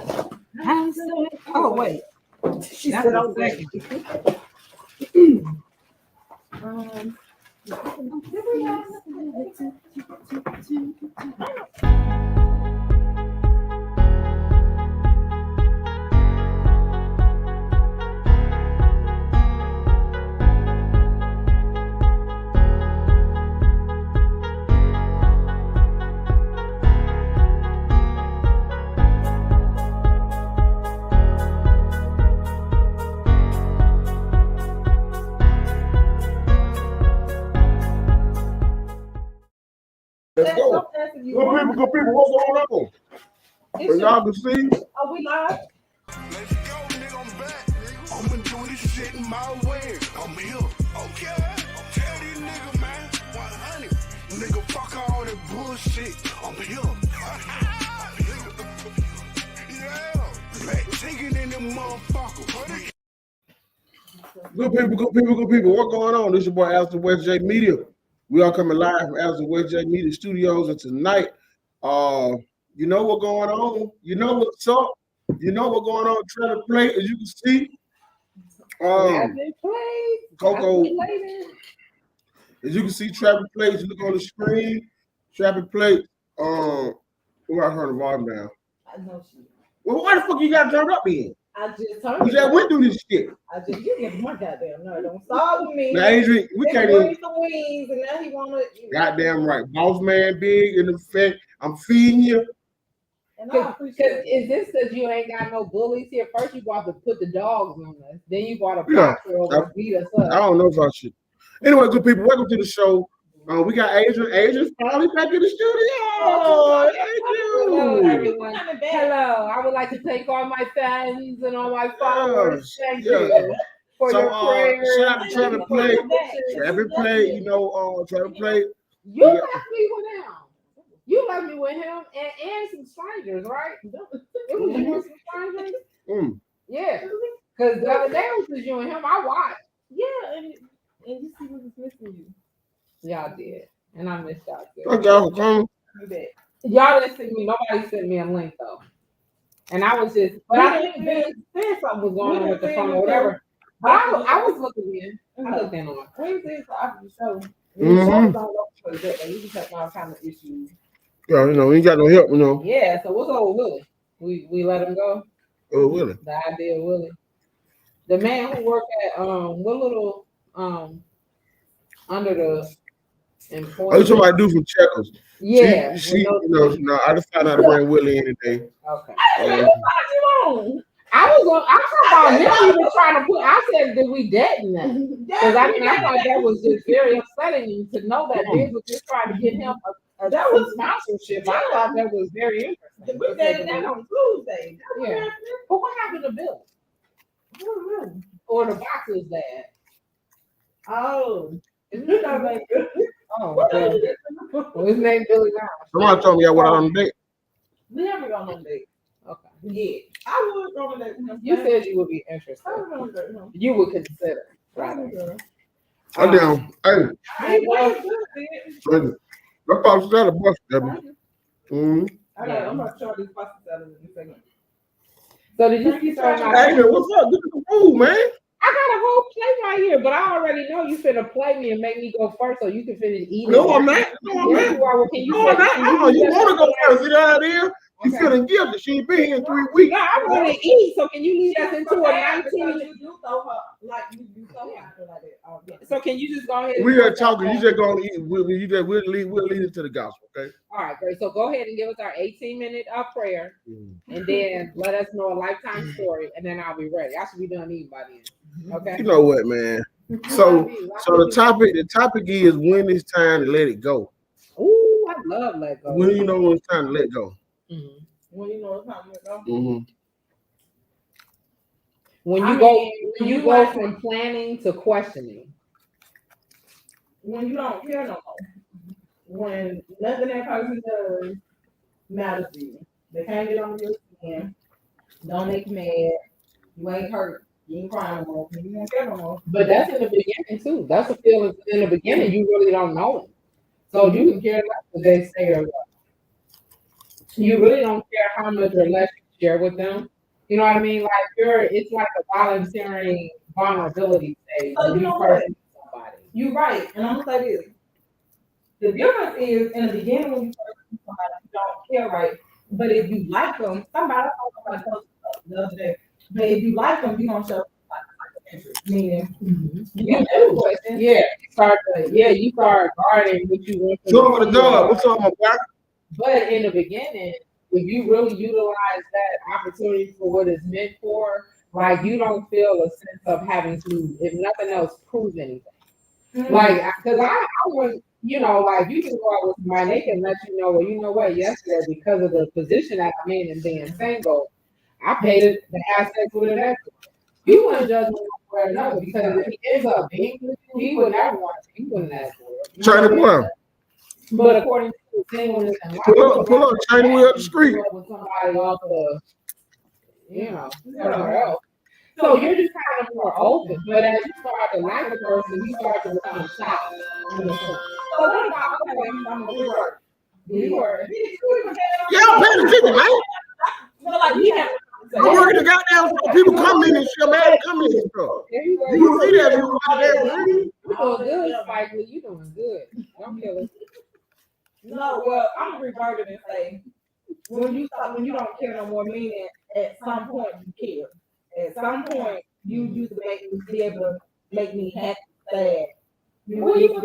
Oh wait, she said I'm second. Let's go. Good people, what's going on? So y'all can see. Are we live? Let's go, nigga, I'm back, nigga. I'm been doing this shit in my way. I'm here. Okay. Tell these niggas, man, 100. Nigga, fuck all that bullshit. I'm here. Yeah. Back taking in them motherfuckers. Good people. What's going on? This is your boy Alistair West J Media. We are coming live from Alistair West J Media Studios, and tonight, you know what's going on. You know what's up. You know what's going on. Trying to play, as you can see. Coco. As you can see, Traffic Plates. You look on the screen. Traffic Plate. Who got her the volume down? I know she. Well, why the fuck you got turned up then? I just turned. You just went through this shit. You get my goddamn no, don't start with me. Now, Adrian, we can't even. The wings, and now he wanna. Goddamn right, boss man, big in effect. I'm feeding you. Because is this because you ain't got no bullies here? First, you got to put the dogs on us. Then you bought a boxer over beat us up. I don't know if I should. Anyway, good people, welcome to the show. We got Adrian. Adrian's probably back in the studio. Hello, everyone. Hello. I would like to thank all my fans and all my followers. Thank you for your prayers. Shout out to Traffic Plate. Traffic Plate, Traffic Plate. You left me with him. You left me with him and some strangers, right? It was you and some strangers. Yeah, because the other day it was you and him. I watched. Yeah, and you see what was missing you. Y'all did, and I missed y'all too. Y'all didn't send me. Nobody sent me a link though, and I was just. But I think Ben something was going on with the phone or whatever. But I was looking in. I looked in on it. Wednesdays after the show. You can take all kind of issues. Yeah, we ain't got no help, Yeah, so what's up with Willie? We let him go? Oh, Willie. The idea of Willie. The man who worked at what little under the employee. Oh, you somebody do from Checkers. Yeah. She I just found out to bring Willie in today. Okay. I thought him even trying to put. I said, did we dead in that? Because I thought that was just very upsetting to know that Biz was just trying to get him that was sponsorship. I thought that was very interesting. We did that on Tuesday. Yeah. But what happened to Bill? Or the boxer's dad? Oh. Well, his name Billy Brown. Somebody told me I went out on a date. We never gone on a date. Okay. Yeah. I would go on a date. You said you would be interested. You would consider. Right. I'm down. Hey. That pops out of bus, Debbie. I'm about to try these pasta salads in a second. So did you see something? Hey, what's up? Look at the food, man. I got a whole plate right here, but I already know you finna play me and make me go first so you can finish eating. No, I'm not. You want to go first. See that idea? You feeling guilty. She ain't been here in 3 weeks. No, I'm going to eat. So can you lead us into a 19? You do throw her like you throw her like that. So can you just go ahead? We are talking. You just gonna eat. We'll lead it to the gospel, okay? All right, great. So go ahead and give us our 18-minute prayer, and then let us know a lifetime story, and then I'll be ready. I should be done eating by then. Okay. You know what, man? So the topic is when it's time to let it go. Ooh, I love let go. When you know when it's time to let go. When you know it's time to let go. When you go from planning to questioning. When you don't care no more. When nothing that person does matters to you. They can't get on your skin. Don't make you mad. You ain't hurt. You ain't crying no more. You don't care no more. But that's in the beginning too. That's a feeling in the beginning. You really don't know it. So you can care less if they say or what. You really don't care how much or less you share with them. You know what I mean? Like it's like a volunteering vulnerability stage. So when you know first what? meet somebody. You're right, and I'm gonna say this. The difference is in the beginning when you first meet somebody, you don't care, right? But if you like them, somebody told the other day. But if you like them, you gonna show like interest. Meaning, you ask a question. You start guarding what you want. Show them the dog. What's up, my black? But in the beginning, if you really utilize that opportunity for what it's meant for, like you don't feel a sense of having to, if nothing else, prove anything. Like, because I was, like you can go out with somebody, they can let you know, well, you know what, yesterday, because of the position that I'm in and being single, I paid it to have sex with an ex. You wouldn't judge me one way or another because if he ends up being with you, he would never want to, he wouldn't ask for it. China Brown. But according to singleness and Pull up, China Wheel up the street. with somebody off the, somewhere else. So you're just kind of more open. But as you start to like a person, you start to become shy. So what about I'm a reward? Reward. Yeah, I'm paying attention, man. So like we have. I'm working the goddamn people come in and shit, man. Come in and stuff. You don't see that. You doing good, Spike Lee. You doing good. Don't kill us. No, well, I'm gonna revert it and say when you don't care no more, meaning at some point you care. At some point you used to be able to make me happy, sad. Remember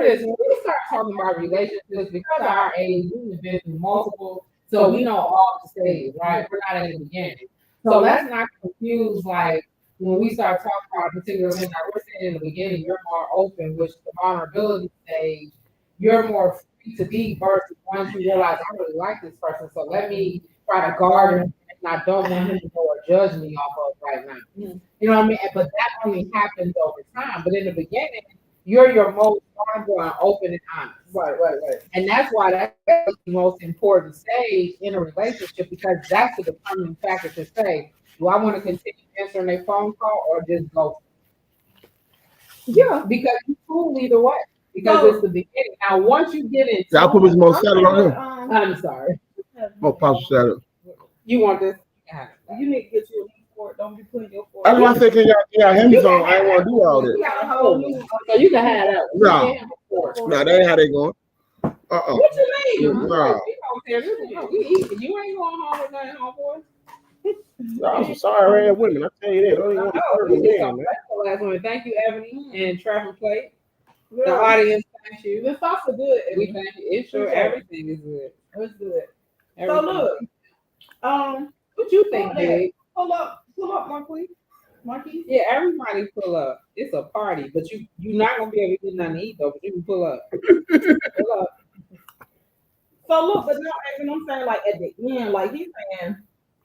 this, when we start talking about relationships, because of our age, we've been through multiple, so we know all the stages, right? We're not at the beginning. So let's not confuse, like, when we start talking about a particular thing, like we're saying in the beginning, you're more open, which the vulnerability stage, you're more free to be versus once you realize I really like this person, so let me try to guard him, and I don't want him to go or judge me off of right now. You know what I mean? But that only happens over time. But in the beginning, you're your most vulnerable and open and honest. Right. And that's why that's the most important stage in a relationship, because that's the determining factor to say, do I want to continue answering a phone call or just go? Yeah, because you fool either way. Because it's the beginning. Now, once you get into I'll put this more salad on him. I'm sorry. More pasta salad. You want this? You need to get you a new fork. Don't be putting your fork. That's why I said, can y'all hand me some? I ain't want to do all that. So you can have that. No, that ain't how they going. What you mean? No. You ain't going home with nothing, homeboy. No, I'm sorry, red women. I tell you that. I don't even want to hurt again, man. Last one. Thank you, Ebony and Traffic Plate. The audience, thank you. The sauce is good. We thank you. It's sure everything is good. It's good. Everything. So look, what you think, Big? Pull up, Marquis. Yeah, everybody pull up. It's a party, but you're not gonna be able to get nothing to eat though. But you can pull up. Pull up. So look, but now I'm saying like at the end, like he's saying,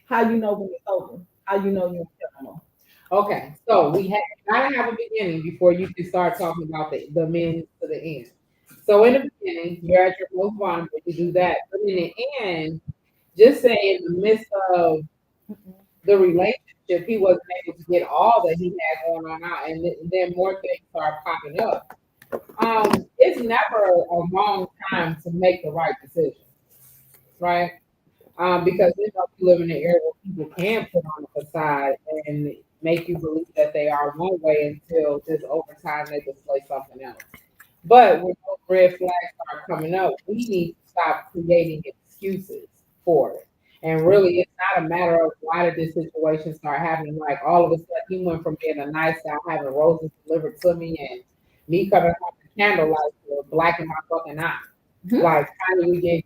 how you know when it's over? How you know you're criminal? Okay, so we gotta have a beginning before you can start talking about the means to the end. So in the beginning, you're at your most vulnerable to do that, but in the end, just say in the midst of the relationship, he wasn't able to get all that he had going on out, and then more things start popping up. It's never a wrong time to make the right decision, right? Because we live in an era where people can put on a facade and make you believe that they are one way until just over time they display something else. But when those red flags start coming up, we need to stop creating excuses for it. And really, it's not a matter of why did this situation start happening. Like all of a sudden, he went from being a nice guy, having roses delivered to me, and me coming home with candlelight to black in my fucking eye. Like, how do we get?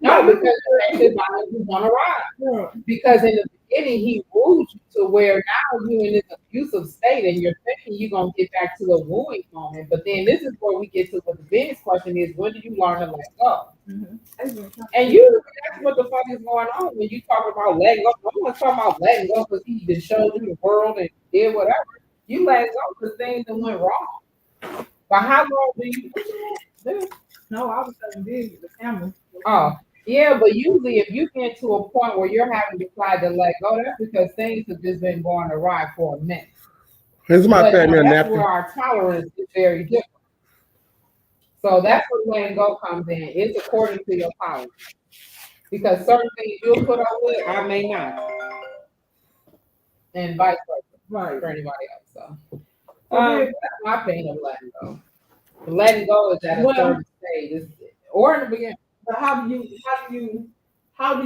No, because his body was on a ride. Because in the beginning, he wooed you to where now you're in this abusive state and you're thinking you're going to get back to the wooing moment. But then this is where we get to what the biggest question is, when do you learn to let go? And usually that's what the fuck is going on when you talk about letting go. No one's talking about letting go because he just showed you the world and did whatever. You let go because things that went wrong. But how long do you do? No, I was saying this, the camera. Oh. Yeah, but usually if you get to a point where you're having to decide to let go, that's because things have just been going awry for a minute. Here's my thing, that's where our tolerance is very different. So that's where letting go comes in. It's according to your tolerance. Because certain things you'll put up with, I may not, and vice versa Right. for anybody else. So, Okay. that's my pain of letting go. Letting go is at a certain stage, or in the beginning. But how do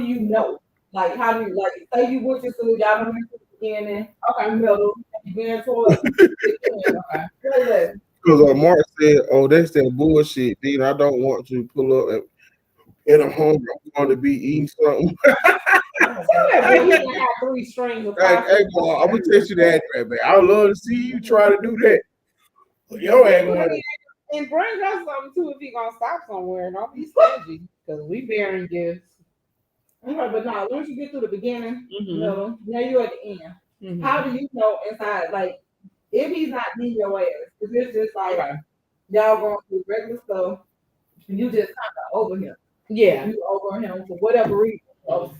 you know? Like, how do you, like, say you went to school, y'all don't make the beginning, okay, middle, you being towards the end, okay. What is that? Because Mark said, "Oh, that's that bullshit, Dean. I don't want to pull up and I'm hungry. I'm going to be eating something." But he didn't have 3 strings of Hey, boy, I'm gonna text you that, man. I would love to see you try to do that. Yo, and bring us something too if he gonna stop somewhere. Don't be stingy, because we bearing gifts. Okay, but now once you get through the beginning, Mhm. middle, now you're at the end. Mhm. How do you know inside, like, if he's not in your ass? If it's just like Okay. y'all going through regular stuff, and you just kind of over him. Yeah. You over him for whatever reason. So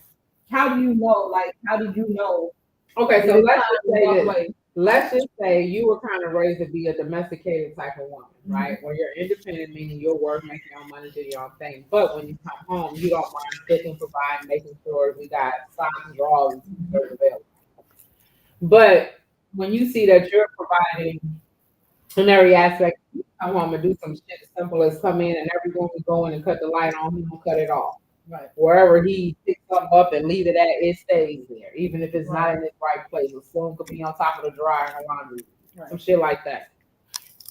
how do you know? Like, how did you know? Okay, so it's let's time just to say walk this. away? Let's just say you were kind of raised to be a domesticated type of woman, right? Where you're independent, meaning you'll work, make your own money, do your own thing. But when you come home, you don't mind cooking, providing, making sure we got socks, drawers, and t-shirts available. But when you see that you're providing in every aspect, you come home and do some shit as simple as come in and every room we go in and cut the light on, he don't cut it off. Right. Wherever he picks something up and leave it at, it stays there, even if it's not in its right place. A spoon could be on top of the dryer and the laundry, some shit like that.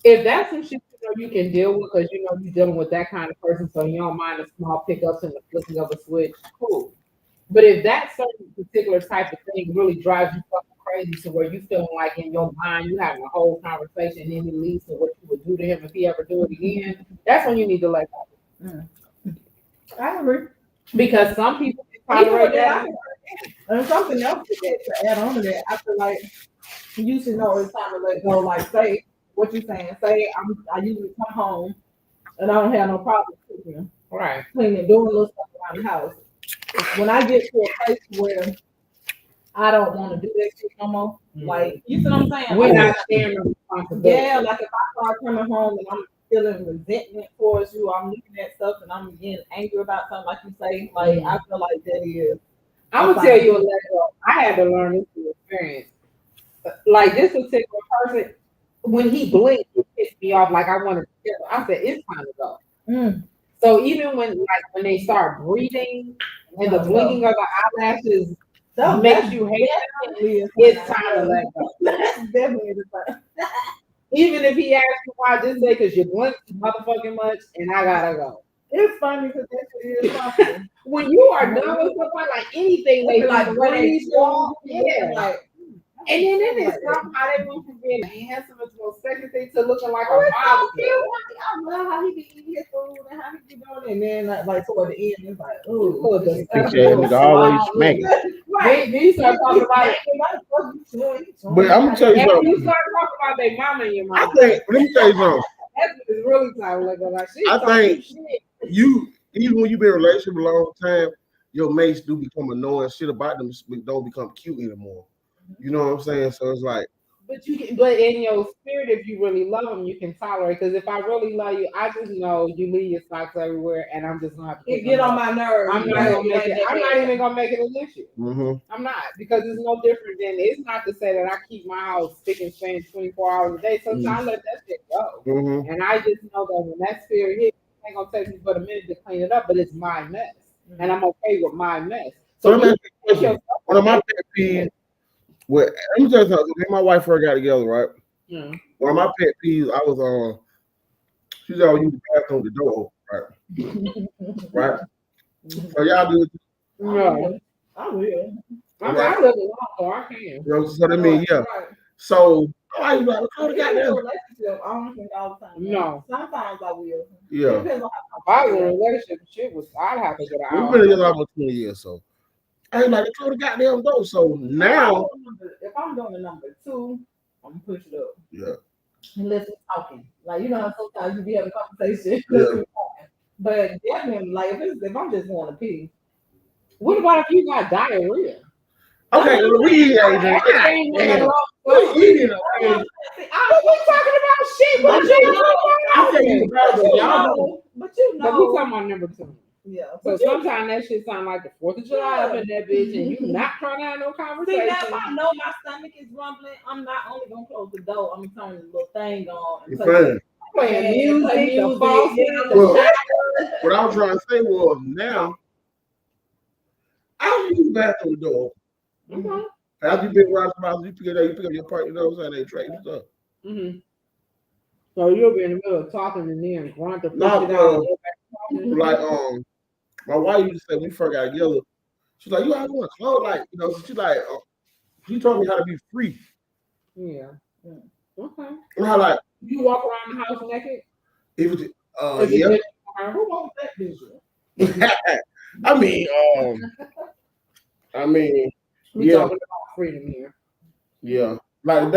If that's some shit you know you can deal with, because you know you're dealing with that kind of person, so you don't mind the small pickups and the flicking of a switch, cool. But if that certain particular type of thing really drives you fucking crazy to where you feeling like in your mind you having a whole conversation and then it leads to what you would do to him if he ever do it again, that's when you need to let go. I agree. Because some people Even tolerate with that. And something else to add on to that, I feel like you should know it's time to let go. Like, say what you're saying. Say I usually come home and I don't have no problem cooking, Right. cleaning, doing little stuff around the house. When I get to a place where I don't want to do that shit no more, like, you see what I'm saying? We're Like, not sharing the responsibility. yeah, like if I start coming home and I'm feeling resentment towards you, I'm looking at stuff and I'm getting angry about something, like you say, like I feel like that is. I'm gonna tell you a let go. I had to learn this through experience. Like this particular person, when he blinked, it pissed me off. Like I wanted to kill him. I said, it's time to go. So even when they start breathing and the blinking of the eyelashes makes you hate them, it's time to let go. That's definitely the time. Even if he asks you why, just say because you blinked motherfucking much and I gotta go. It's funny because that's what it is possible. When you are done with somebody, like anything they like do, when they walk, yeah, like. And then it is somehow they went from being handsome as most second thing to looking like a I monster. love how he be eating his food and how he be doing it. And then like toward the end, it's like, oh, always smacking. Right. Then you start talking about it. But I'm gonna tell you And something. you start talking about their mama and your mama. Let me tell you something. That's what it's really time to let go. Like shit. I think you, even when you've been in a relationship a long time, your mates do become annoying. Shit about them don't become cute anymore. You know what I'm saying? So it's like, but in your spirit, if you really love them, you can tolerate. Because if I really love you, I just know you leave your socks everywhere, and I'm just gonna have to get on my nerves. I'm not gonna make it. I'm not even gonna make it an issue. I'm not, because it's no different than. It's not to say that I keep my house spick and span 24 hours a day. Sometimes I let that shit go, and I just know that when that spirit hits, it ain't gonna take me but a minute to clean it up. But it's my mess, and I'm okay with my mess. So one of my pet peeves. Well, let me tell you something. Me and my wife first got together, right? One of my pet peeves, I was she's always used the bathroom with the door open, right? So y'all do it. No, I will. I live alone, so I can. You know, so that means So I was like, how the goddamn relationship? I don't think all the time. No. Sometimes I will. Yeah. Depends on If I was in a relationship, shit was I'd have to get We've out. been together almost 20 years, so I ain't like, close the goddamn door. So now, if I'm doing the number 2, I'm gonna push it up. Yeah. Unless we're talking, like you know, how sometimes you be having conversation. Yeah. But definitely, like if I'm just going to pee. What about if you got diarrhea? Okay, we ain't talking about shit, but you know, but we talking about number 2. Yeah. So But you, sometimes that shit sound like the 4th of July up in that bitch, and you not trying to have no see, conversation. now if I know my stomach is rumbling, I'm not only gonna close the door. I'm gonna turn the little thing on and You play fine. Playing Yeah, music, play the music, faucet, yeah. the Well, shower. what I was trying to say was now I don't use the bathroom door. Okay. After you been around the house, you pick up your part, you know what I'm saying? They trade and stuff. Mm-hmm. So you'll be in the middle of talking and then grunt to push Not it out. And go back to talking. like my wife used to say when we first got together, she's like, you always want to clothes, like, you know, she's like, she taught me how to be free. Yeah. Okay. And how like You walk around the house naked? if it's Is it yeah. just for her? Who wants that visual? I mean, We yeah, talking about freedom here. yeah. Like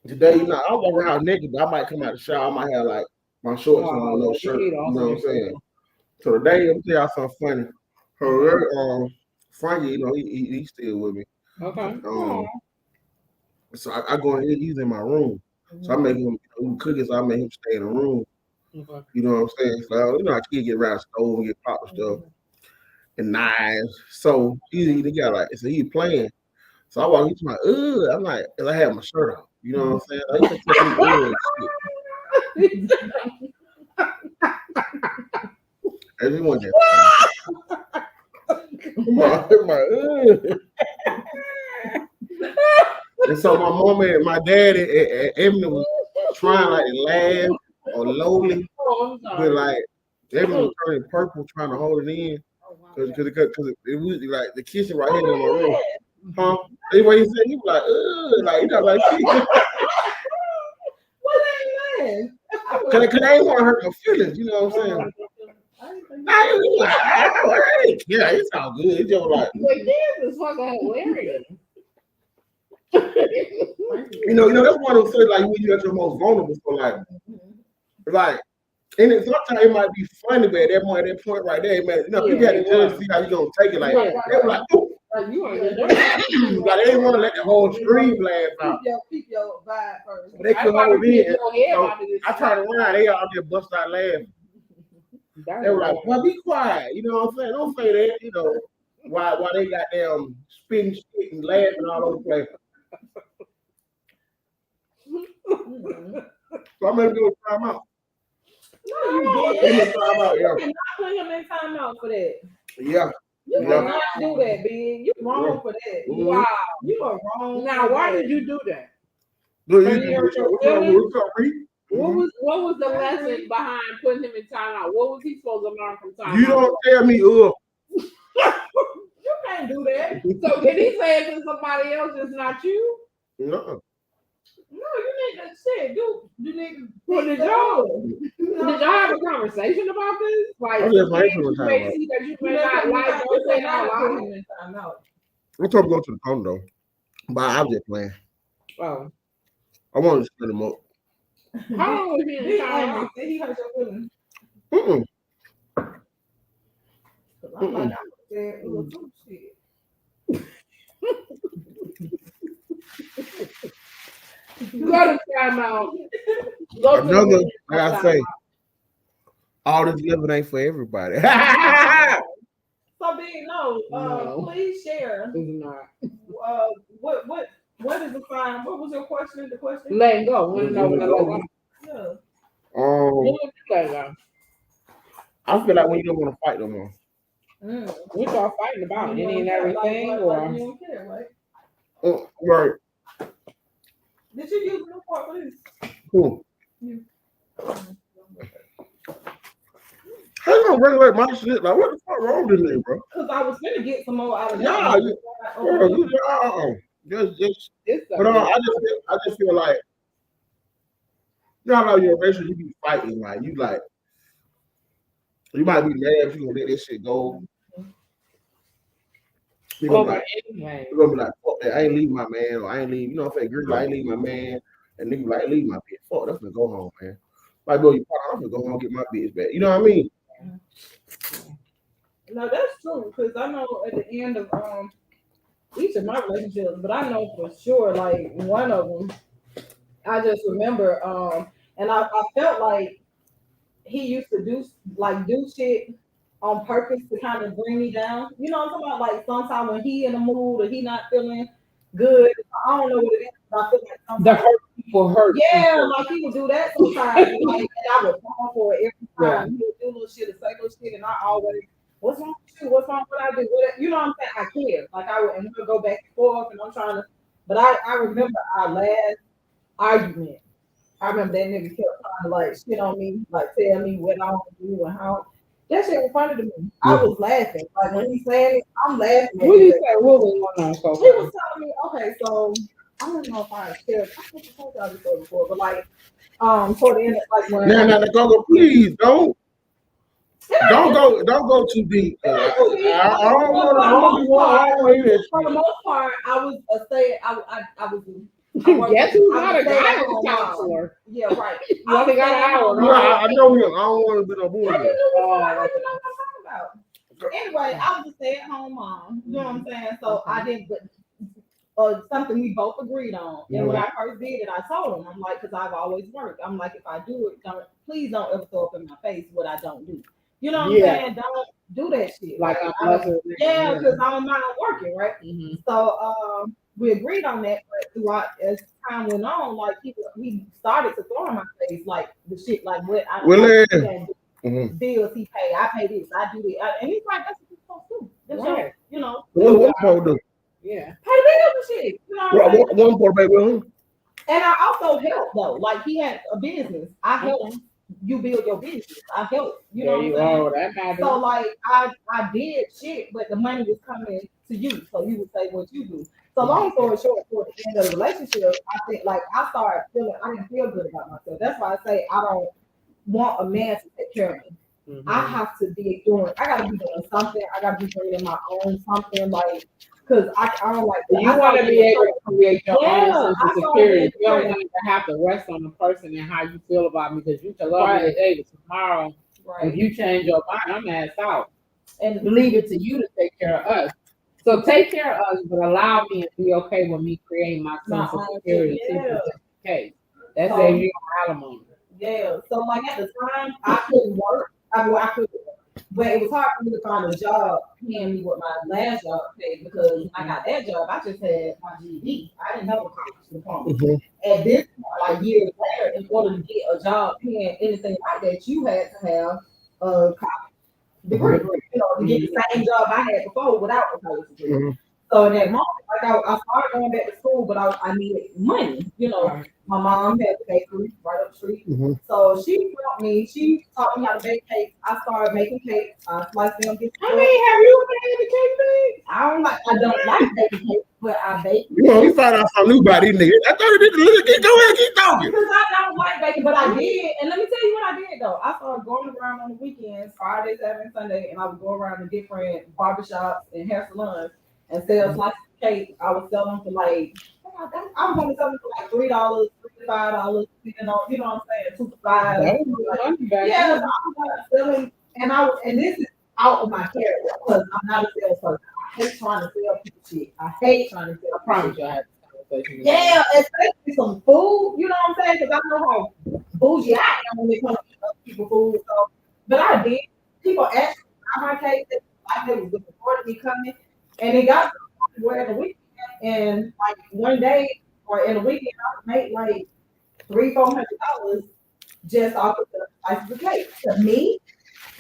today, you know, I walk around naked, but I might come out the shower, I might have like my shorts on, no shirt. You know what I'm saying? So today, I'm tell y'all something funny. Her, Frankie, you know, he's still with me. Okay. So I go in here, he's in my room. So I make him cooking, so I make him stay in the room. Okay. You know what I'm saying? So, you know, I can't get around the stove and get popped and stuff. And knives. So he got like, so he playing. So I walk into my, I'm like, 'cause I had my shirt off. You know what I'm saying? Like, he tell me, and shit. Everyone just, And so my mom and my dad and Emily was trying like to laugh or lowly, but like Emily was turning purple trying to hold it in because it was like the kitchen right here in my room. Huh? Anyway, he said he was like you know like What ain't cause I ain't want to hurt my feelings. You know what I'm saying? Yeah, it's all good. It's just like Like this is fucking hilarious. you know that's one of those things like when you're at your most vulnerable. So like, and it, sometimes it might be funny, but at that point right there, man, you know, people had to judge to see how you gonna take it. Like they were like, ooh. You are just Like they didn't want to let the whole stream blast out. keep your vibe first. They couldn't hold it in. So I I turned around, they all just bust out laughing. They were like, well, be quiet. You know what I'm saying? Don't say that, you know, why they got them spitting shit and laughing all over the place. So I'm gonna do a timeout. No, you I'm didn't. gonna timeout, You cannot put him in timeout for that. yeah. You Yeah. cannot do that, B. You wrong for that. Mhm. Wow, you are wrong. Now, why did you do that? Look, Can you hurt your feelings? What was the lesson behind putting him in timeout? What was he supposed to learn from timeout? You don't tell me, You can't do that. So did he say it to somebody else? It's not you. No. No, you need to say, you need to. Well, did y'all have a conversation about this? Like, I'm just waiting things for you the may timeout. see that you may not like or say out loud. I'm talking go to the condo, but I was just playing. Oh, I wanted to spend them up. how long was he in timeout? He hurt your feelings. Mm-mm. I'm like, I said, it was some shit. Go to timeout. Go to Another, the like I say, all this living ain't for everybody. So, B, No. please share. It's not. What is the fine? What was your question? The question? Letting go. Want to know when to let go. Yeah. When would you let go? I feel like when you don't want to fight no more. What y'all fighting about? Any and everything, or you don't care, right? Right. Did you use Newport for this? Cool. How you gonna regulate my shit? Like, what the fuck wrong with me, bro? Because I was gonna get some more out of Yeah, just. But I just feel like, you know how you're a racer, you be fighting, like you might be mad if you gonna let this shit go. You're gonna be like, fuck that, I ain't leaving my man, or I ain't leaving, you know what I'm saying? Girl, I ain't leaving my man, and nigga like, I ain't leaving my bitch. Fuck, that's gonna go home, man. Like, bro, I'm gonna go home and get my bitch back. You know what I mean? No, that's true, because I know at the end of each of my relationships, but I know for sure, like one of them, I just remember, and I felt like he used to do shit on purpose to kind of bring me down. You know what I'm talking about? Like sometimes when he in the mood or he not feeling good, I don't know what it is. But I feel like The sometimes, hurt people hurt. yeah, people. like he would do that sometimes, like, and I would fall for it every time. He would do little shit, or say little shit, and I always, what's wrong with you? What's wrong with what I do? You know what I'm saying? I care. Like I would, and we'll go back and forth, and I'm trying to. But I remember our last argument. I remember that nigga kept trying to like shit on me, like tell me what I want to do and how. That shit was funny to me. I was laughing. Like when he said it, I'm laughing. What do you say? What was going on? So He was telling me, okay, so I don't know if I shared. I think I told y'all this story before, but like, toward the end, like when Now, go, please don't go too deep. I don't want to hear that for the shit. most part, I was a stay. I was. Guess who's not a stay-at-home guidance mom. counselor? Yeah, right. You only got an hour. No, I know him. I don't want to be no How you bullshit. know what I'm talking about? Anyway, I was a stay-at-home mom. You know what I'm saying? So I didn't, but something we both agreed on. And when I first did it, I told him, I'm like, because I've always worked. I'm like, if I do it, please don't ever throw up in my face what I don't do. You know what I'm saying? Don't do that shit. Like yeah, because I'm not working, right? Mm-hmm. So we agreed on that, but throughout as time went on, like he started to throw in my face like the shit, like what I bills he pay, I pay this, I do this, and he's like, that's what you're supposed to do. That's Right. you know, What I'm supposed to do? Yeah. pay the bills and shit. You know what I'm saying? One for baby. And I also help though, like he had a business, I help you build your business, I help. You know what I'm saying? That matters. So like I did shit, but the money was coming to you, so you would say what you do. So long story short, for the end of the relationship, I think like I started feeling I didn't feel good about myself. That's why I say I don't want a man to take care of me. Mm-hmm. I have to be doing. I got to be doing something. I got to be bringing my own something like because I don't like. You want to be able to create your own sense of security. You don't depressed. want to have to rest on the person and how you feel about me because you can love me today, but tomorrow, if you change your mind, I'm ass out. And leave it to you to take care of us. So take care of us, but allow me to be okay with me creating my sense of security. Okay, that's a real alimony. Yeah. So like at the time, I couldn't work. I could, but it was hard for me to find a job paying me what my last job paid because when I got that job, I just had my GED. I didn't have a college diploma. At this point, like years later, in order to get a job paying anything like that, you had to have a college degree, you know, to get the same job I had before without a college degree. So in that moment, like I started going back to school, but I needed money, you know. My mom had a bakery right up the street. So she helped me. She taught me how to bake cakes. I started making cakes. I sliced them. Have you ever made a cake bake? I don't like baking cakes, but I bake. You know, we find out something new about these niggas. I thought you did. Go ahead, keep talking. Because I don't like baking, but I did. And let me tell you what I did though. I started going around on the weekends, Friday, Saturday, Sunday, and I would go around to different barbershops and hair salons and sell slices of cake. I would sell them for like I was only selling for like $3, $5, you know what I'm saying, $2 5. Yeah, I was selling, and this is out of my character because I'm not a salesperson. I hate trying to sell people shit. I hate trying to sell. I promise you, I had this conversation. Yeah, especially some food. You know what I'm saying? Because I know how bougie I am when it comes to other people food. So, but I did. People actually buy my cake. Like they was looking forward to me coming, and it got to the point where the weekend. And like one day or in a weekend, I would make like $300-$400 just off of the slices of cake. To me,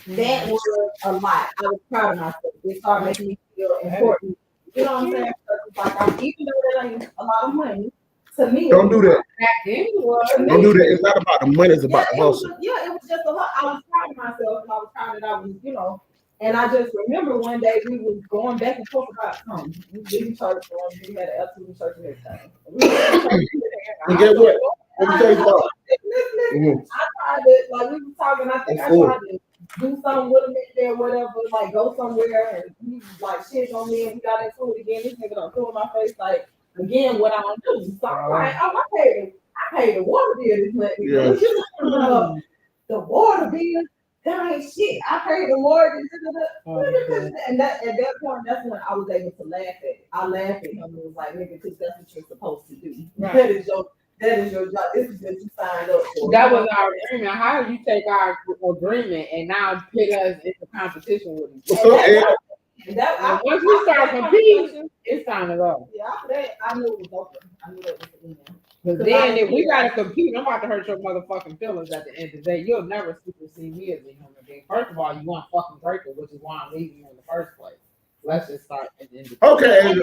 that was a lot. I was proud of myself. It started making me feel important. You know what I'm saying? It's like even though that ain't a lot of money, to me, don't do that. Don't do that. It's not about the money. It's about the hustle. It was just a lot. I was proud of myself, and I was proud that I was, you know. And I just remember one day we was going back and forth about something. We did church one. We had an absolute church next time. And guess what? I tried to, like, we were talking. I think I tried to do something with him there, whatever. Like, go somewhere, and he was like shit on me, and we got into it again. This nigga done threw in my face, like, again, what I don't do. So I'm like, oh, I paid the water bill this month. The water bill. That ain't shit. I paid the mortgage. And that at that point, that's when I was able to laugh at it. I laughed at him and was like, nigga, because that's what you're supposed to do. Right. That is your That is your job. This is what you signed up for. That was our agreement. How do you take our agreement and now put us into competition with each other? And once we start competing, it's time to go. Yeah, after that, I knew it was open. I knew that was the end. Because then if we gotta compete, I'm about to hurt your motherfucking feelings at the end of the day. You'll never supersede me as a human being. First of all, you want fucking breaker, which is why I'm leaving you in the first place. Let's just start at the end of the Okay.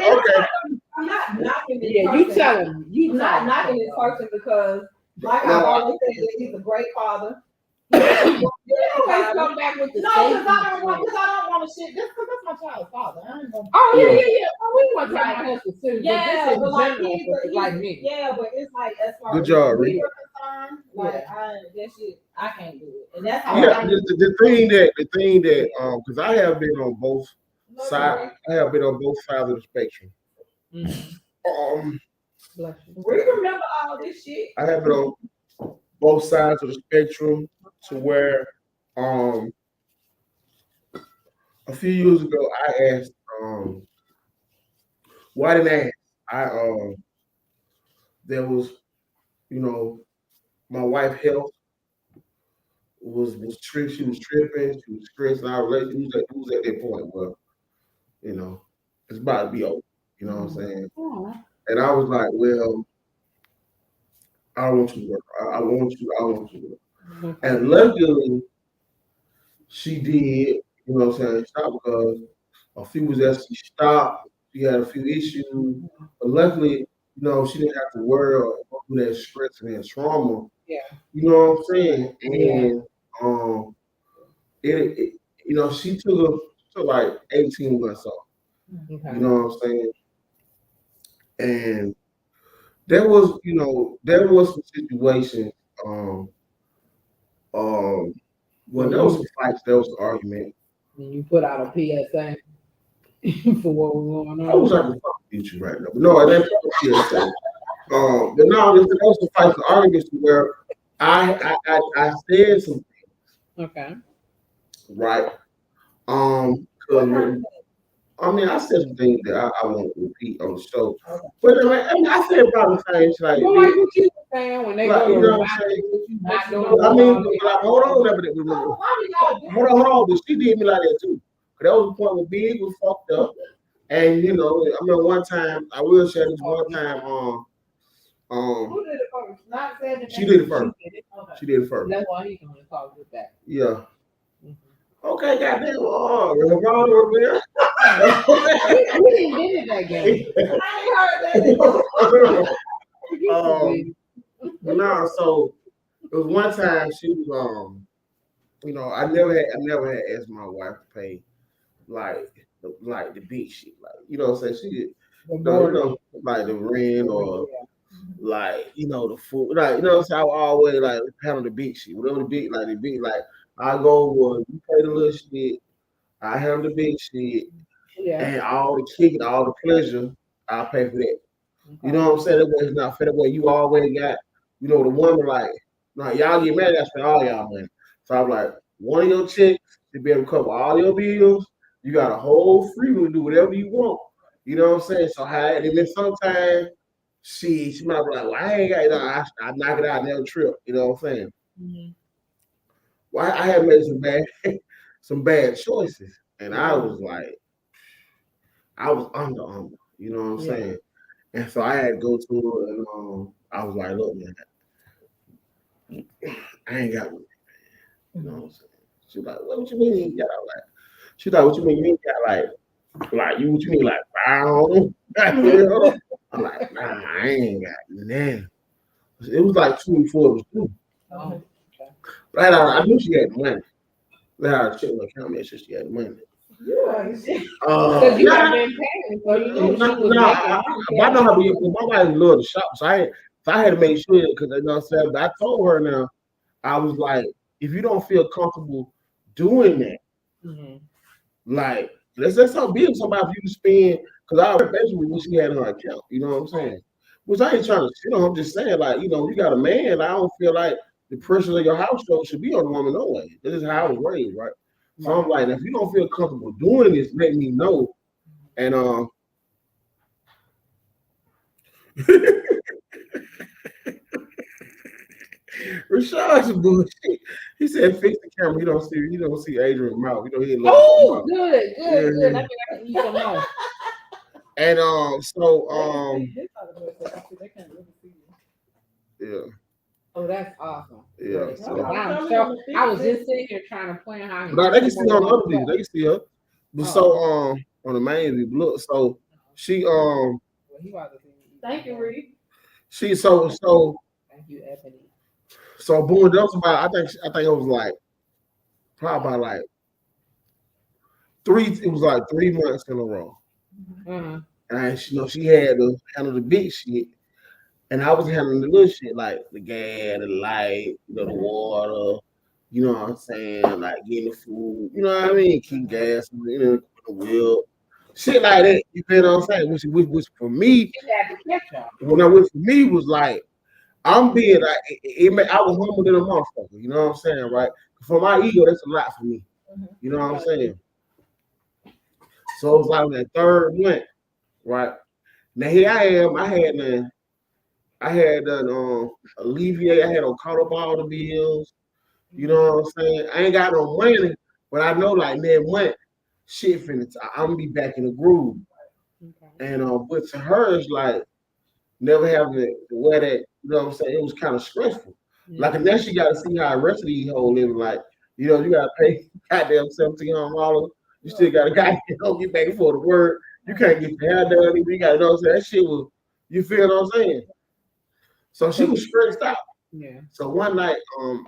I'm not knocking this Yeah, person. you tell him. You I'm not tell knocking him. this person because, like No. I've always said, that he's a great father. You always come back with the No, safety because I don't want to shit. This because that's my child's father. I ain't gonna. Oh yeah. Oh, we want to talk about specific, Yeah, but this but is like, general for like me. Yeah, but it's like as far Good as job, we're Reed. concerned, like that shit, I can't do it, and that's how. Yeah, the thing that because I have been on both sides. I have been on both sides of the spectrum. Bless you. We remember all this shit. I have been on both sides of the spectrum to where a few years ago I asked well, I didn't ask. There was, my wife health was she was tripping, she was stressed out. It was at that point where, it's about to be over. You know what I'm saying? And I was like, well, I want you to work. I want you to work. And luckily, she did, you know what I'm saying, stop because a few was there, she stopped, she had a few issues, but luckily, she didn't have to worry or go through that stress and that trauma. Yeah. You know what I'm saying? And she took like 18 months off. Okay. You know what I'm saying? And there was some situations, well, there was some fights, there was an argument. And you put out a PSA for what was going on. I wish I could fucking beat you right now. But no, it ain't a PSA. But no, there was some fights and arguments where I said some things. Okay. Right. I said some things that I won't repeat on the show. Okay. But I said probably things like what you were saying when they go to what I'm saying? Hold on. But she did me like that too. That was the point where Big was fucked up. And one time I will share this one time who did it first? Not saying she did it first. She did it first. That's why he can call it back. Yeah. Okay, goddamn. Wrong over there. We didn't get it that game. I ain't heard that. So it was one time she was I never had asked my wife to pay like the big shit, like what I'm saying, she did like the rent or like the food, like what I'm saying, I would always like handle the big shit, whatever the big I go, well, you pay the little shit, I handle the big shit, and all the kicking, all the pleasure, I'll pay for that. Okay. You know what I'm saying? That way it's not fair. That way you always got, the woman like, no, y'all get mad, I spend all y'all money. So I'm like, one of your checks to be able to cover all your bills, you got a whole freedom to do whatever you want. You know what I'm saying? So and then sometimes she might be like, well, I ain't got, I knock it out, never trip. You know what I'm saying? Mm-hmm. Well, I had made some bad choices, and I was like, I was under, you know what I'm saying? And so I had to go to her, and I was like, look, man, I ain't got one. You know what I'm saying? She was like, what you mean you got like? She was like, what you mean you ain't got like you? What you mean like $5? I'm like, nah, I ain't got nothing. It was like 2 before it was 2. Oh. But I knew she had the money. Let her check my account, make sure she had the money. Because you have been paying, so you knew she was making. I know how to be. My wife loved to shop, so I had to make sure, because you know what I'm saying. But I told her now, I was like, if you don't feel comfortable doing that, like let's be with somebody for you to spend. Because I basically what she had in her account. You know what I'm saying? Which I ain't trying to, I'm just saying, like, you got a man. I don't feel like the pressure of your household should be on the woman no way. This is how I was raised, right? So I'm like, if you don't feel comfortable doing this, let me know. And Rashad's some bullshit. He said, "Fix the camera. You don't see Adrian's mouth. You don't hear Oh, mouth." good. Yeah. That means I can eat some more. And yeah, Oh, that's awesome. yeah. Great. So, I'm sure. I was just sitting here trying to plan how. but they can see her on the other video. They can see her. But so on the main view, look. So she Thank you, Reed. she so Thank you, Ebony. so boom. That was about. I think it was like probably about like 3. It was like 3 months in a row. Mm-hmm. And she had to handle the big shit. And I was handling the little shit like the gas, the light, the water, you know what I'm saying? Like getting the food, you know what I mean? Keep gas, the wheel, shit like that. You feel what I'm saying? Which for me, when I went for me was like, I'm being like, I was humble than a motherfucker, you know what I'm saying, right? For my ego, that's a lot for me. You know what I'm saying? So it was like that third went, right? Now here I am, I had done alleviate. I had caught up all the bills. You know what I'm saying? I ain't got no money, but I know like next month, shit finna. I'm gonna be back in the groove. Okay. And but to her, it's like never having to wear that. You know what I'm saying? It was kind of stressful. Mm-hmm. Like and then she got to see how the rest of these hoes living. Like you gotta pay goddamn $1,700. You still gotta get back and forth to work. You can't get your hair done. You gotta know what I'm saying. That shit was. You feel what I'm saying? So she was stressed out. Yeah. So one night,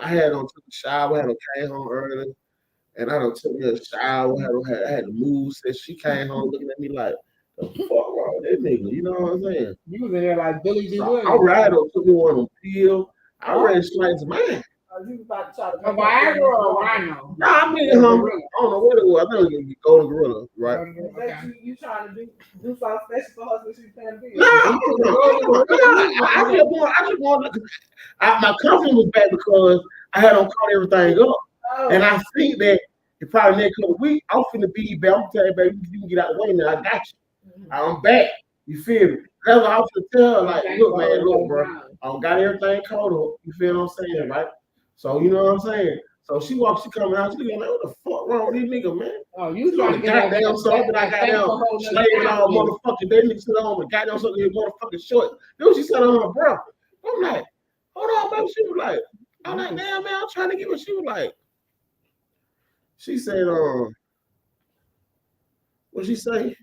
I had took a shower, came home early, and I took me a shower. I had to move. So she came home looking at me like, "The fuck wrong with that nigga?" You know what I'm saying? You was in there like Billy D. Williams. I read took me one of them pills. I read straight to man. You about to try to a Viagra or a Rhino? No, I mean, I don't know what it was. I think it was Golden Gorilla, right? Okay. You trying to do something special for her so she's paying the bill? No, I just want my confidence was back because I had caught everything up. Oh. And I think that probably next couple of weeks, I'm finna be back. I'm telling you, baby, you can get out of the way now. I got you. Mm-hmm. I'm back. You feel me? That's what I was gonna tell her, like, look, bro, I got everything caught up. You feel what I'm saying, right? So you know what I'm saying? So she coming out, she like, what the fuck wrong with this nigga, man? Oh, you trying to get goddamn something that I got down slaving all motherfucking day, nigga sit on the goddamn something in motherfucking short. Then she said on her bro. I'm like, hold on, baby. She was like, I'm like, damn man, I'm trying to get what she was like. She said, what she say?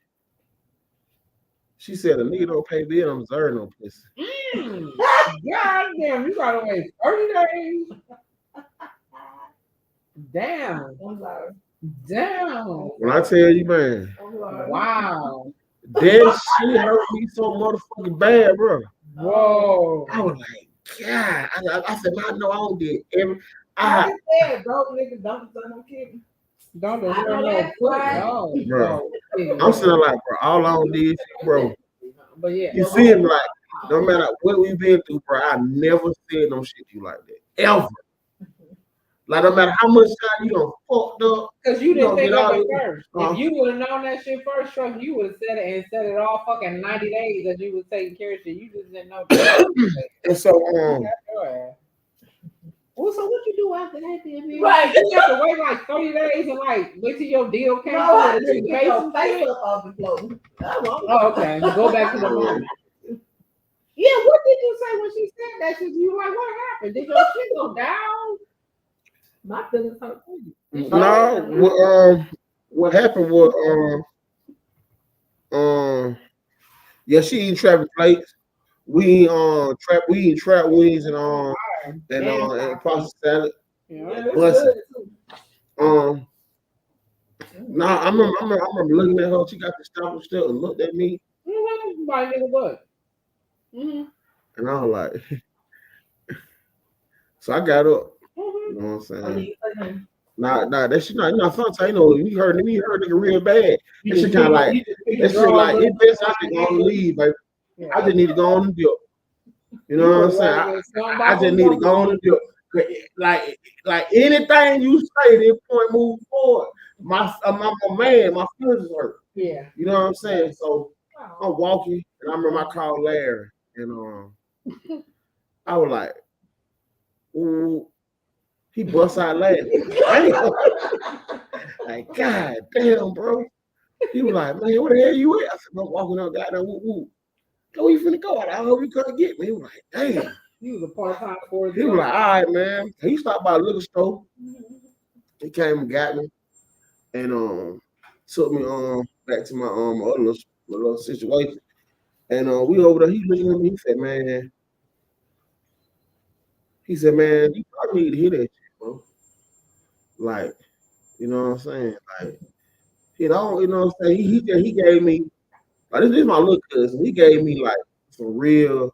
She said a nigga don't pay bill, I'm deserving no pussy. God damn, you gotta wait 30 days. Damn. Damn. When I tell you, man. Wow. That shit hurt me so motherfucking bad, bro. Whoa. I was like, God. I said, I know I don't get every. I said, bro, niggas don't do no kidding. Don't do no bro. I'm sitting like, bro, all I did, bro. But yeah. You feel me? Like, no matter what we've been through, bro, I never said no shit to you like that. Ever. Like, no matter how much time you done fucked up. Because you didn't think of it first. If you would have known that shit first, trust you would have said it and said it all fucking 90 days that you was taking care of shit. You just didn't know. And so, well, so what you do after that, then? Right. You have to wait like 30 days and like wait till your deal came out. No, you pay some face up off the floor. Oh, okay. Go back to the moment. Yeah, what did you say when she said that shit? You like, what happened? Did your shit go down? My feelings hurt too. No, what happened was, yeah, she eating traffic plates. We eat trap wings and pasta salad. Yeah, nah, I remember looking at her. She got the stop still and looked at me. My nigga butt. And I was like, so I got up. You know what I'm saying? Nah, that shit not sometimes, you heard nigga real bad. That shit kind of like, that shit like, it best I should go on and leave, baby. I just need to go on and dip. You know what I'm saying? I just need to go on and dip. Like anything you say, this point move forward. My man, my feelings hurt. Yeah. You know what I'm saying? So I'm walking, and I remember I called Larry, and I was like, Ooh, he bust out laughing. Damn. Like, God damn, bro. He was like, man, where the hell you at? I said, I'm walking up, goddamn, whoop, whoop. Where you finna go? I hope you come get me. He was like, damn. He was a part-time force. He was like, all right, man. He stopped by a liquor store. He came and got me and took me back to my other little situation. And we over there, he looking at me, he said, man, you probably need to hear that shit, bro. Like, you know what I'm saying? Like, you know what I'm saying? He gave me, like, this is my little cousin. He gave me like some real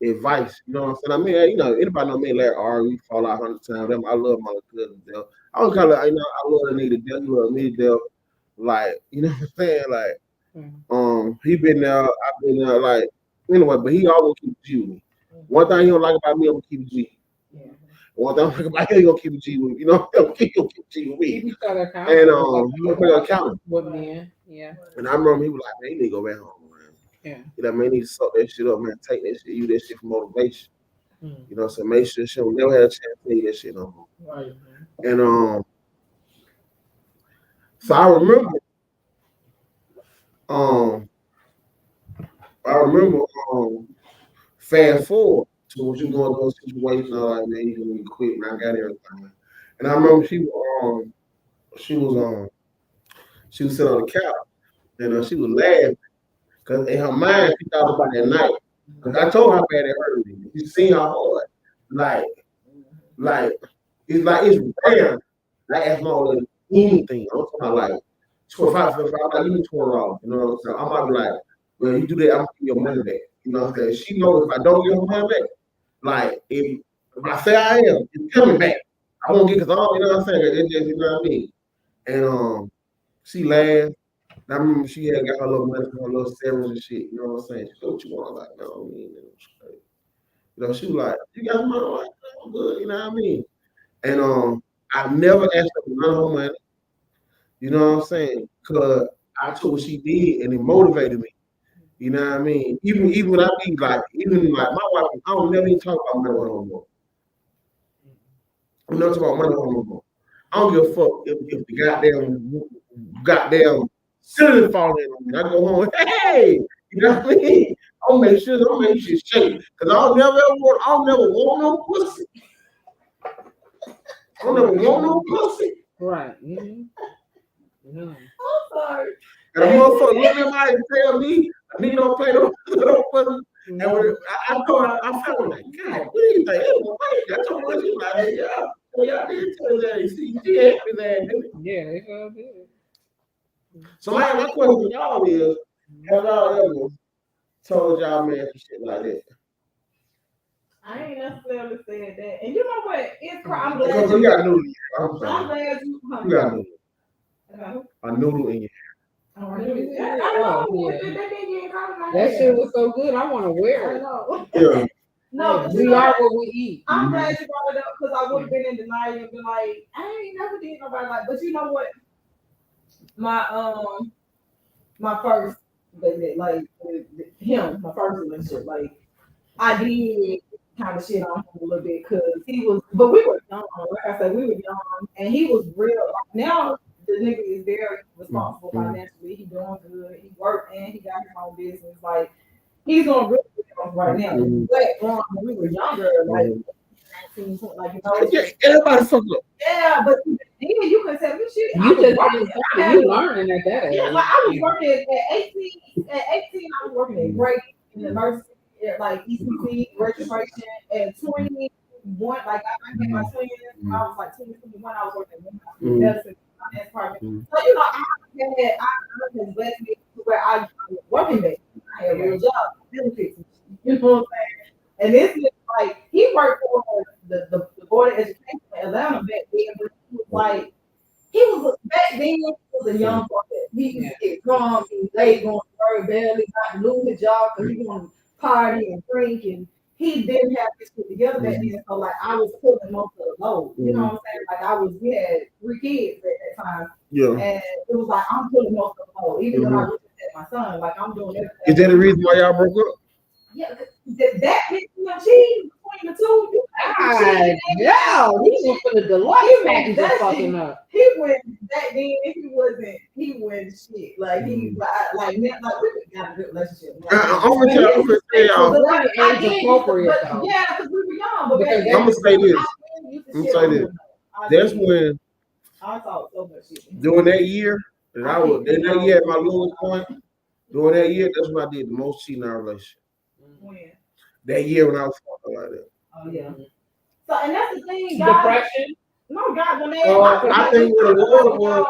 advice. You know what I'm saying? I mean, you know, anybody know me, Larry R, we fall out 100 times. I love my little cousin, Dale. I was kind of, you know, I love the nigga Dale. He love me, Dale. Like, you know what I'm saying? Like, he been there, I've been there, like, anyway, but he always keep G with me. One thing he don't like about me, I'm gonna keep it G. Yeah. One thing I don't like about him, he gonna keep it G with me. You know, he'll keep G with me. And he'll be accountable. With me, yeah. And I remember he was like, man, you need to go back home, man. Yeah. You know, man, you need to suck that shit up, man. Take that shit, use that shit for motivation. You know, so make sure she'll never have a chance to tell you that shit no more. Right. And so I remember fast forward to what you going through those situations, like, man, you can quit, man, I got everything. And I remember she was sitting on the couch and she was laughing because in her mind she thought about that night. Because I told her how bad it hurt me. You seen how hard. Like it's rare. Like as long as anything. I'm talking about like 25, like even $20. You know what I'm saying? I'm about to be like, well, you do that, I'm gonna give your money back. You know what I'm saying? She knows if I don't give her money back, like if I say I am, it's coming back. I won't get because I don't, you know what I'm saying? It's just, you know what I mean? And she laughed. And I remember she had got her little money for her little severance and shit. You know what I'm saying? She said, what you want? I'm like, no, I mean, you know, she was like, you got money? I'm like, no, I'm good, you know what I mean? And I never asked her for none of her money. You know what I'm saying? Because I took what she did and it motivated me. You know what I mean? Even when I be like, even like my wife, I don't never even talk about money no more. I'm not talking about money no more. I don't give a fuck if the goddamn ceiling fall in on me. I go home, hey, you know what I mean? I'll make sure shit shake. Cause I'll never want no pussy. I'll never want no pussy. Right. Mm-hmm. No. I'm sorry. And a motherfucker look at my and tell me, I need no play no pussy. And when I felt like, God, what do you think? I told her, she like, yeah. Well, y'all did tell that. See, she happy there. Yeah, they sure did. So my question to y'all is, have y'all ever told y'all man some shit like that? I ain't necessarily said that. And you know what? I'm glad because you got noodle. I'm glad you got noodle. A noodle in your That shit was so good. I want to wear it. Yeah. No, we are what we eat. I'm glad you brought it up because I would have been in denial and been like, I ain't never did nobody like. But you know what? My first, like him, my first relationship, like I did kind of shit on him a little bit because he was, but we were young. Like I said, we were young, and he was real. Like, now the nigga is very responsible financially. He doing good. He worked and he got his own business. Like he's doing really good right now. But when we were younger, like 19, like you know, everybody fucked up. Yeah, but then you couldn't tell me shit. You learning at that age. Yeah, like I was working at 18. At 18, I was working at Great in the emergency, like ECC registration. At 21, like I had my twins. I was like 21. I was working at medicine. So you know, I was blessed me to where I was working there. I had a real job, benefits. You know what I'm saying? And this is like he worked for the Board of Education in Atlanta back then, but he was like back then he was a young boy. He used to get drunk, he was late going to work, barely got to lose his job because he wanted to party and drink, and he didn't have this shit together back then. So like I was pulling most of the load. You know what I'm saying? Like we had 3 kids at that time. Yeah. And it was like I'm pulling most of the load, even though I looked at my son, like I'm doing everything. Is that the reason why y'all broke up? Yeah, that bitch, you know, she between the two, you God, no, he went for the deluxe package of fucking up. he went back then. He went shit. Like he like we got a good relationship. I'm gonna tell y'all. But what age appropriate though? Yeah, because we were young. But Because I'm gonna say this. I'm gonna say this. That's when I thought so much shit. during that year that I was that year at my lowest point. During that year, that's when I did the most cheating in our relationship. When? That year when I was fucking like that. Oh yeah. So and that's the thing, God. Depression. No, God, when they I think what it was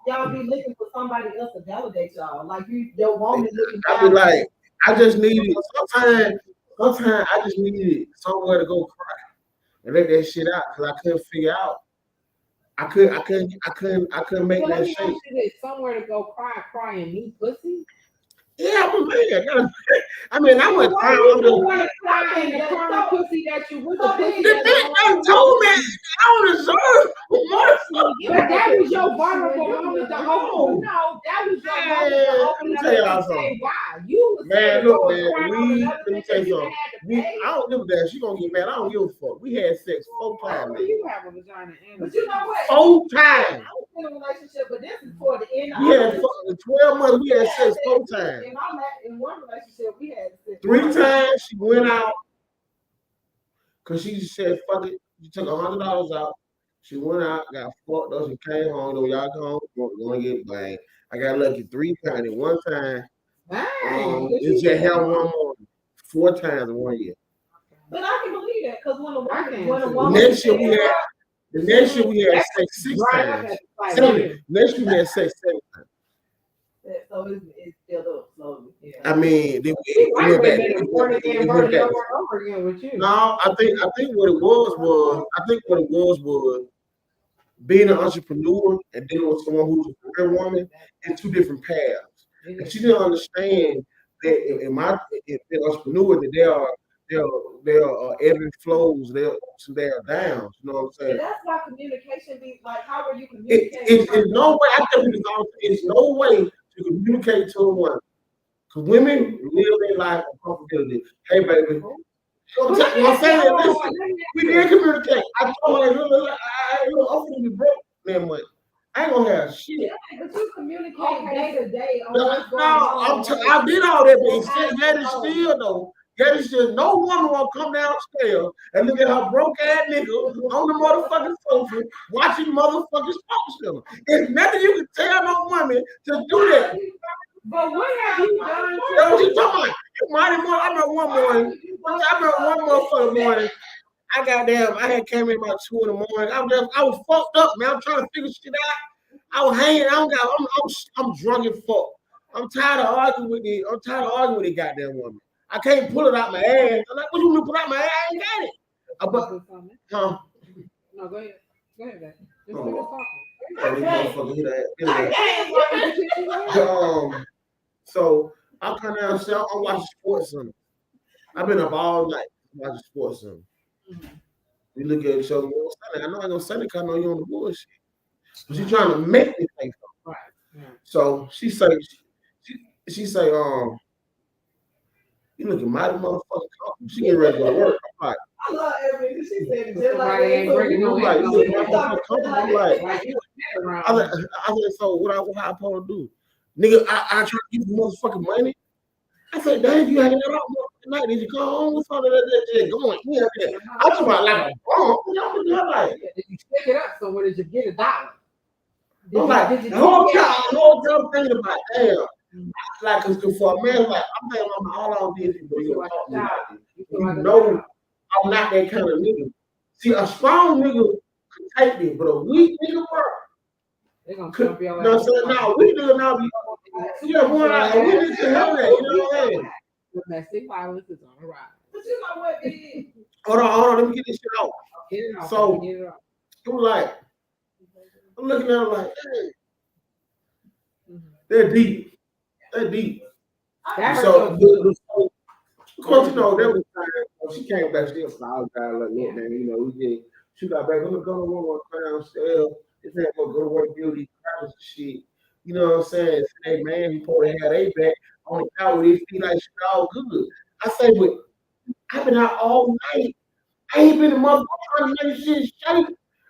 y'all be looking for somebody else to validate y'all. Like your woman looking. I be like, I just needed sometimes I just needed somewhere to go cry and let that shit out because I couldn't figure out. I couldn't make that shit. Somewhere to go cry and meet pussy. Yeah, I'm a man. I mean, I went crying. You want to cry in the current pussy that you with the pussy The bitch told me I don't deserve mercy. But that was your vulnerable moment to open. No, that was your moment to open up and say why. You was man, look, man, let me tell you something. I don't give a damn. She gonna get mad. I don't give a fuck. We had sex 4 times. You have a vagina and but you know what? 4 times. I was in a relationship, but this is toward the end. We had 12 months. We had sex 4 times. In one relationship, we had sex 3 times. She went out because she just said, "Fuck it." She took $100 out. She went out, got fucked up, and came home. Though y'all come home, gonna get banged. I got lucky 3 times. And one time, it just held one more. 4 times in 1 year. But I can believe that because when a The woman next year we had sex 6 times. 7. Next year we had sex 7 times. So it's still up slowly. Yeah. I mean, over again with you. No, I think what it was being an entrepreneur and dealing with someone who's a career woman in 2 different paths. And she didn't understand that in entrepreneur that there are ebb and flows, there are downs. You know what I'm saying? And that's why communication be like, how are you communicating? It's no way. I tell you, it's no way to communicate to a woman. Because women live their life on comfortability. Hey, baby. I'm saying, listen, we did communicate. I told her, I'm going to be broke that much. I ain't gonna have shit. Yeah, but you communicate day to day. I did all that, but yet it's still no woman will come downstairs and look at her broke ass nigga on the motherfucking sofa watching motherfucking sports film. There's nothing you can tell no woman to do that. But what have you done? What you talking about? I remember one motherfucking morning. I had came in about 2 in the morning. I was fucked up, man. I'm trying to figure shit out. I was hanging. I'm drunk and fuck. I'm tired of arguing with the goddamn woman. I can't pull it out my ass. I'm like, what you want to pull out my ass? I ain't got it. No, go ahead. Go ahead, man. So I come downstairs. I'm watching Sports Center. I've been up all night watching Sports Center. We look at each other on Sunday. I know I ain't gonna Sunday because I know you on the bullshit. But she's trying to make me think something. Right. Yeah. So she say, you looking mighty motherfucking comfortable. She getting ready to go to work. I'm like, I love everything. She said it just Somebody ain't bringing no like, you look motherfucking comfortable. I'm like, I said, so what I supposed to do? Nigga, I try to give you motherfucking money. I said, Dave, you hanging out tonight. Did you come home? What's all that going? Yeah. I just about like a bomb. Like, did you stick it up? So where did you get $1? I'm like, the whole time thinking about, damn. Like, cause for a man, like, I'm thinking about all I did, but you talk to me like this. You know, I'm not that kind of nigga. See, a strong nigga can take this, but a weak nigga, bro. They're gonna jump your ass. No, so now we do now. We need to know that. You know what I'm saying? Domestic violence is on the rise. But you know what it is? Hold on. Let me get this shit out. Get it off. So get it off. it was like, I'm looking at her like, hey, they're deep. So, of course, you know, that was time. She came back still. So I was kind of like, look, man, you know, she got back. I'm gonna go to one downstairs. This ain't gonna go to work, do these crowds and shit. You know what I'm saying? Hey, man, he probably had a back on the couch with his feet like shit all good. I say, but I've been out all night I ain't been the motherfucker trying to make shit straight.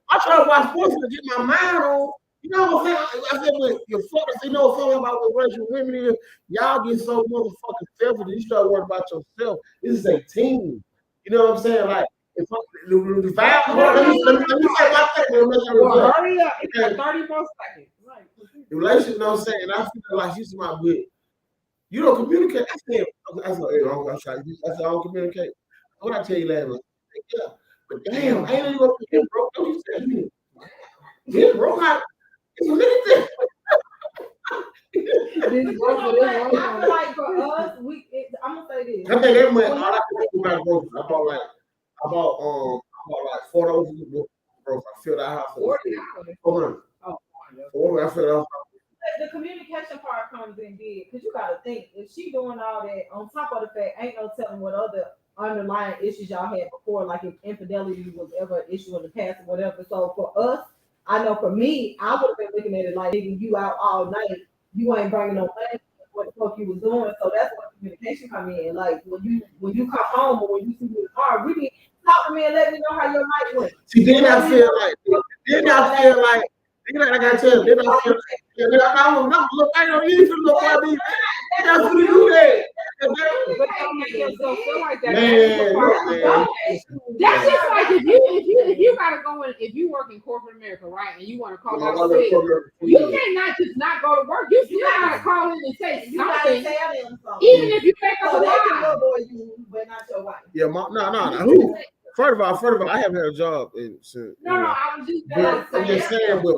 I try to watch sports to get my mind on. You know what I'm saying? I said, but your fuckers, you know something about what racial women is? Y'all get so motherfucking selfish. You start worrying about yourself. This is a team. You know what I'm saying? Like, if the vibe, let me say my thing. Well, hurry up. It's like 30 more seconds. Right. The relationship, you know what I'm saying? And I feel like she's my good. You don't communicate. I said, I don't communicate. What I tell you last night? Yeah. But damn, I ain't even gonna get broke. Don't you say me? Get broke out. It's a nigga thing. I feel like for us, I'm gonna say this. I think everyone, all I can think about groceries. I bought like $4 worth of groceries. I filled our house. $400. I filled our house. The communication part comes in big because you gotta think if she doing all that on top of the fact, ain't no telling what other underlying issues y'all had before, like if infidelity was ever an issue in the past or whatever. So for us, I know for me, I would have been looking at it like nigga, you out all night, you ain't bringing no money. What the fuck you was doing? So that's where communication come in. Like when you come home or when you see me in the car, really talk to me and let me know how your night went. See, then I feel like I gotta tell you, then I feel like, I don't need to look like me. That's what you do that. But don't make yourself feel like that. Man. That's just like if you gotta go in, if you work in corporate America, right, and you want to call out sick, you can't just not go to work. You still gotta call in and say something, even if you make up a lie. But not your wife. Yeah, no. Who? First of all, I haven't had a job in. No, I was just I'm just saying, but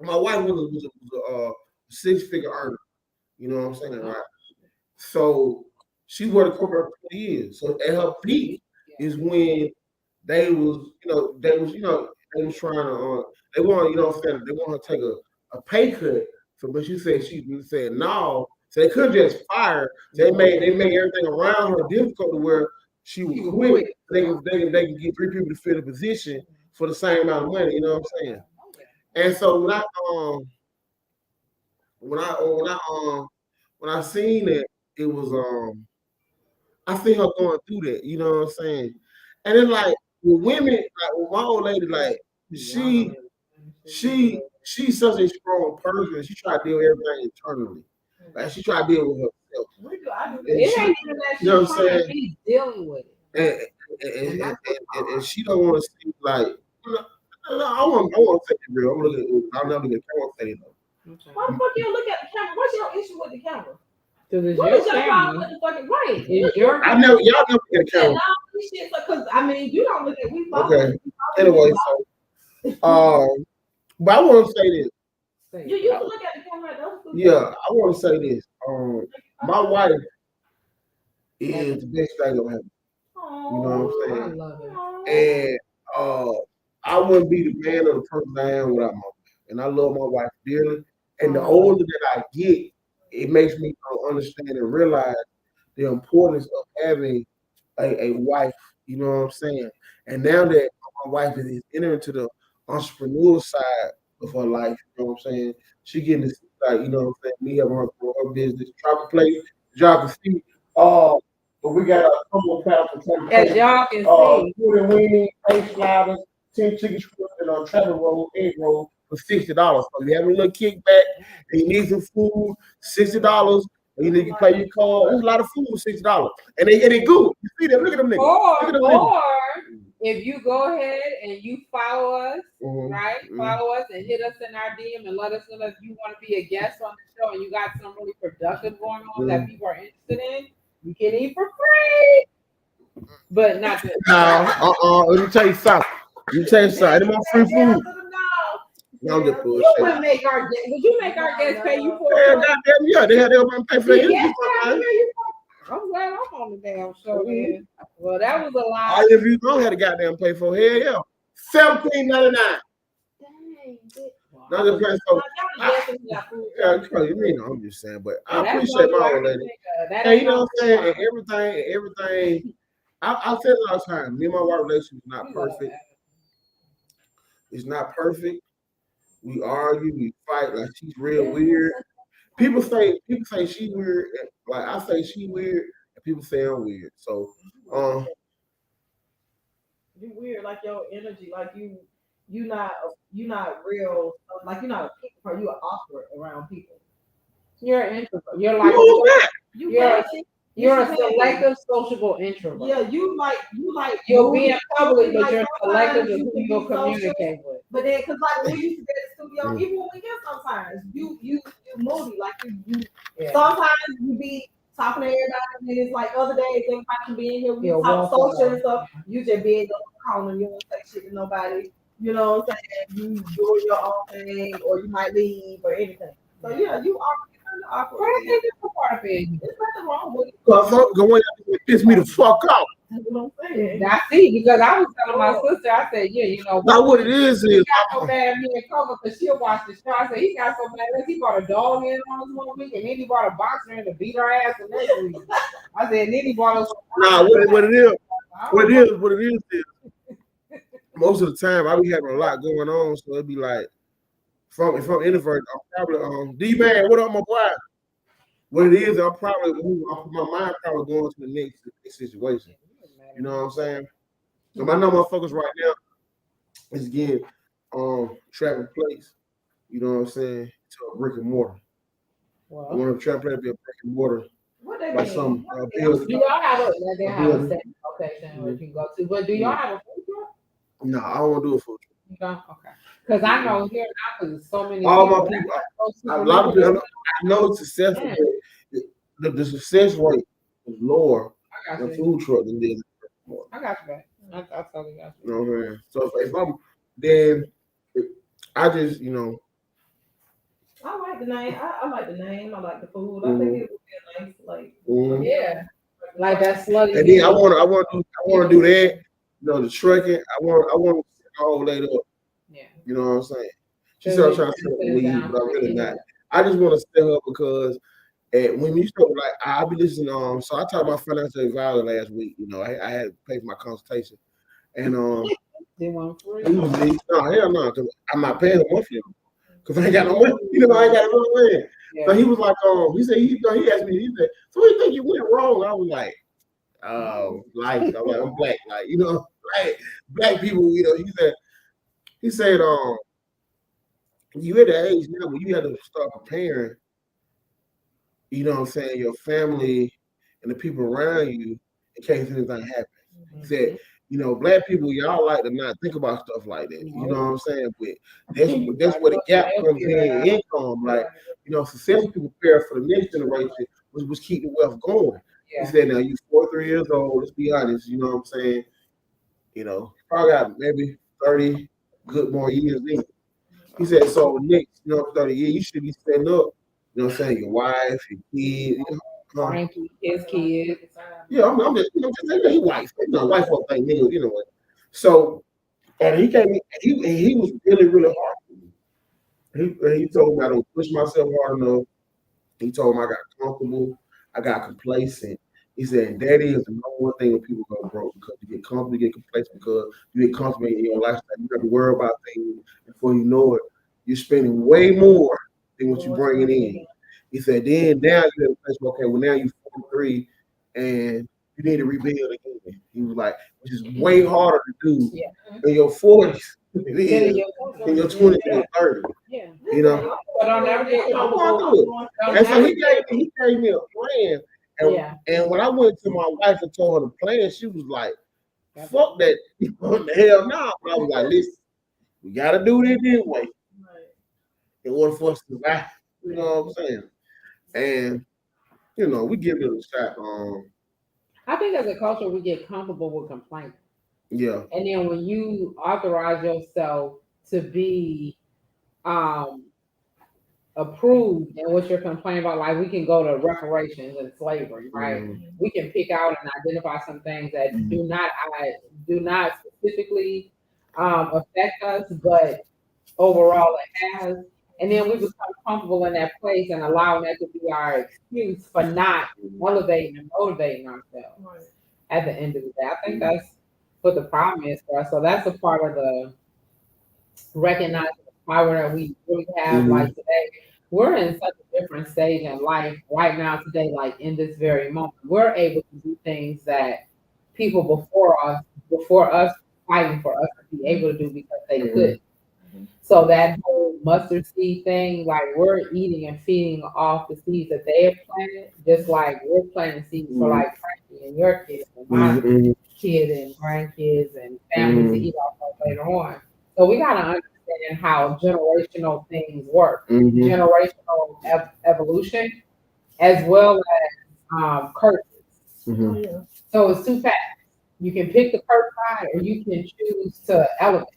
my wife was a six-figure earner. You know what I'm saying, right? So she worked corporate for 20 years. So at her peak is when they was trying to they want, you know what I'm saying, they want her to take a pay cut. So but she said no. So they couldn't just fire her. So they made everything around her difficult to where she would quit. They can get 3 people to fill the position for the same amount of money, you know what I'm saying? And so when I seen that, it was I seen her going through that, you know what I'm saying? And then like with women, like with my old lady, like she's such a strong person. She try to deal with everything internally. Like she try to deal with herself. It ain't even that she's trying to be dealing with it. And she don't want to see like I want to say it real. I'll never get I want to say it though. Why the fuck you don't look at the camera? What's your issue with the camera? What is your problem with the fucking right? Y'all never get a camera. Because I mean, you don't look at we. Okay. Anyway, so but I want to say this. You can look at the camera. Yeah, I want to say this. My wife is the best thing ever happened. You know what I'm saying? I love it. And I wouldn't be the man or the person I am without my wife. And I love my wife dearly. And the older that I get, it makes me understand and realize the importance of having a wife. You know what I'm saying? And now that my wife is entering into the entrepreneurial side of her life, you know what I'm saying? She getting to see, like, you know what I'm saying, me having her business, drop a plate, drop a feet. But we got a couple of pounds of as y'all can see, food and weenie, 8 sliders, 10 chicken strips, and a travel roll, egg roll for $60. So you have a little kickback, and you need some food, $60. And you need to pay your card. There's a lot of food, $60, and they good. You see that? Look at them niggas. Or if you go ahead and you follow us, right? Follow us and hit us in our DM and let us know if you want to be a guest on the show and you got something really productive going on that people are interested in. You can eat for free, but not this. No, let me tell you something. Any more free food? No, I'm just bullshit. You would make our guests. Would you make our guests pay you for it? Yeah, they had to pay for it. I'm glad I'm on the damn show, man. Well, that was a lie. All of you don't have to goddamn pay for it. Hell yeah. $17.99. Dang. Not the place. So, I'm just saying, but I appreciate my old lady. And you know what I'm saying? And everything. I said it all the time. Me and my wife relationship is not perfect. It's not perfect. We argue, we fight. Like she's real weird. People say she weird. Like I say she weird, and people say I'm weird. So You weird, like your energy, like you not real, like you're not a people person. You are awkward around people. You're an introvert. You're You like know that? You you're can't- you're a you can't- selective sociable introvert. Yeah, you like You'll be in moody, public, but like you're sometimes selective with you who can you'll be social, communicate with. but then because like when we used to be at the studio, Mm. even when we get sometimes you moody, like you Yeah. sometimes you be talking to everybody, and it's like other days everybody can be in here, we Yeah, talk walk social away. and stuff. You just be in your corner, you don't say shit to nobody. You know what I'm saying? You doing your own thing, or you might leave or anything. So yeah, you are kind of awkward. But I think it's a part of it. There's nothing wrong with it. Cause the way it piss me the fuck off. That's what I'm saying. I see, because I was telling my sister, I said, yeah, you know, Now what it is he got so mad at me and Cover because she'll watch the show. I said, he got so mad at us, he brought a dog in on us 1 week, and then he brought a boxer in to beat her ass the next week. I said, and then he brought us. nah, what it is most of the time I be having a lot going on, so it'd be like if I'm introverted, I'm probably D-Man, what up my boy? What it is, I'm probably my mind probably going to the next situation. You know what I'm saying? So my number one focus right now is getting Travis Place. You know what I'm saying? To a brick and mortar. I Well, want to try to play to be a brick and mortar. What they Like mean? some do y'all have a they have a set location where you can go to? But do y'all have a food truck? No, I don't want to do it for You don't? Okay. Because I know here now, because so many all people, my people. that's so A lot of super people, I know it's successful, but the success rate is lower I in got a you. food truck than it is in a brick and mortar. I got you back. I totally got you. You know what I'm saying? So if I'm then I just, you know, I like the name. I like the name. I like the food. I think it would be a nice like. mhm. Yeah. Like that slutty. And then I want to do that. You know, the trucking. I want to set my old lady up. Yeah. You know what I'm saying? She started trying to set up the lead, but I'm really not. I just want to set her up because when you start like I'll be listening. So I talked to my financial advisor last week. You know, I had to pay for my consultation, and They want free. he was no hell no, because I'm not paying the monthly because I ain't got no money. You know, I ain't got no money. Yeah. So he was like, he said he asked me, he said, so what do you think you went wrong? I was like, life. I'm like, I'm black, like, you know, like black people, you know, he said, you at the age now where you have to start preparing, you know what I'm saying, your family and the people around you in case anything happens. He said, you know, black people, y'all like to not think about stuff like that. You know what I'm saying? But that's where the gap comes in income. Like, you know, successful people prepare for the next generation, was keep the wealth going. Yeah. He said, now you 43 years old, let's be honest, you know what I'm saying? You know, probably got maybe 30 good more years in. He said, so next, 30 years, you should be setting up, you know what I'm saying, your wife, your kids, you know. Frankie, his kids. Yeah, I'm just, he white. White folk think niggas, you know what. So, and he came, he was really, really hard for me. He told me I don't push myself hard enough. He told me I got comfortable, I got complacent. He said that is the number one thing when people go broke because you get comfortable, you get complacent because you get comfortable in your lifestyle. You got to worry about things before you know it. You're spending way more than what you're bringing in. He said, then now you're in a place where, okay, well, now you're 43 and you need to rebuild again. He was like, which is way harder to do in your 40s than it is in your 20s and your 30s. Yeah. You know? But I'll never get I'm going through it. And so he gave me a plan. And when I went to my wife and told her the plan, she was like, fuck that. What the hell now? But I was like, listen, we got to do this anyway in order for us to survive. You know what I'm saying? And, you know, we give it a shot. I think as a culture, we get comfortable with complaints. Yeah. And then when you authorize yourself to be approved and what you're complaining about, like we can go to reparations and slavery, right? We can pick out and identify some things that do not specifically affect us, but overall it has. And then we become comfortable in that place and allowing that to be our excuse for not elevating and motivating ourselves at the end of the day. I think that's what the problem is for us. So that's a part of the recognizing the power that we really have. Like today, we're in such a different stage in life right now today, like in this very moment. We're able to do things that people before us fighting for us to be able to do because they couldn't. So that whole mustard seed thing, like we're eating and feeding off the seeds that they have planted, just like we're planting seeds for like Frankie and your kids and my kid and grandkids and family to eat off of later on. So we gotta understand how generational things work, generational evolution, as well as curses. So it's two paths. You can pick the curse side, or you can choose to elevate.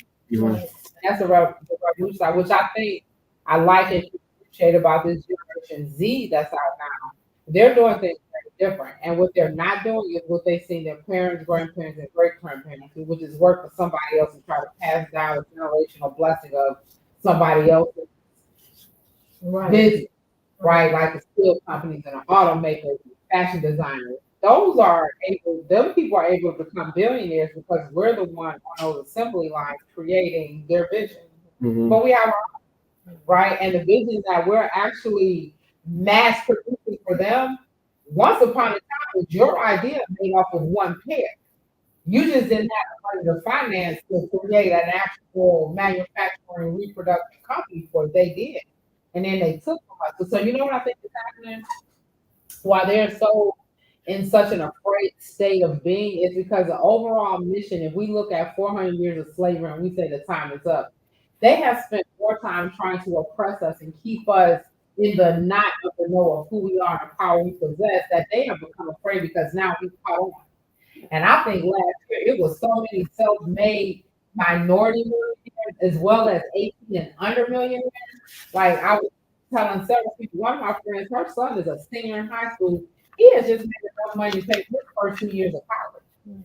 That's the revolution side, which I think I like and appreciate about this generation Z that's out now. They're doing things very different, and what they're not doing is what they see their parents, grandparents, and great grandparents do, which is work for somebody else and try to pass down a generational blessing of somebody else's business, right? Like the steel companies and the automakers, and fashion designers. Those are able, them people are able to become billionaires because we're the one on those assembly lines creating their vision. But we have our own, right? And the vision that we're actually mass producing for them, once upon a time was your idea made off of one pair. You just didn't have the money to finance to create an actual manufacturing reproduction company for they did. And then they took from us. So you know what I think is happening? Why they're so in such an afraid state of being is because the overall mission, if we look at 400 years of slavery and we say the time is up, they have spent more time trying to oppress us and keep us in the not of the know of who we are and the power we possess that they have become afraid because now we've caught on. And I think last year it was so many self-made minority millionaires as well as 18 and under millionaires. Like I was telling several people, one of my friends, her son is a senior in high school. He has just made enough money to pay his first 2 years of college.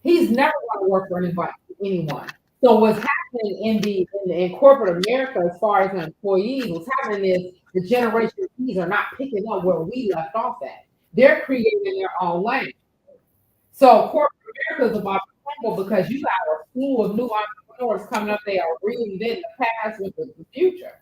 He's never going to work for anyone. So what's happening in corporate America, as far as the employees, what's happening is the generation Z's are not picking up where we left off at. They're creating their own lane. So corporate America is about to crumble because you got a slew of new entrepreneurs coming up. They are reinventing the past with the future.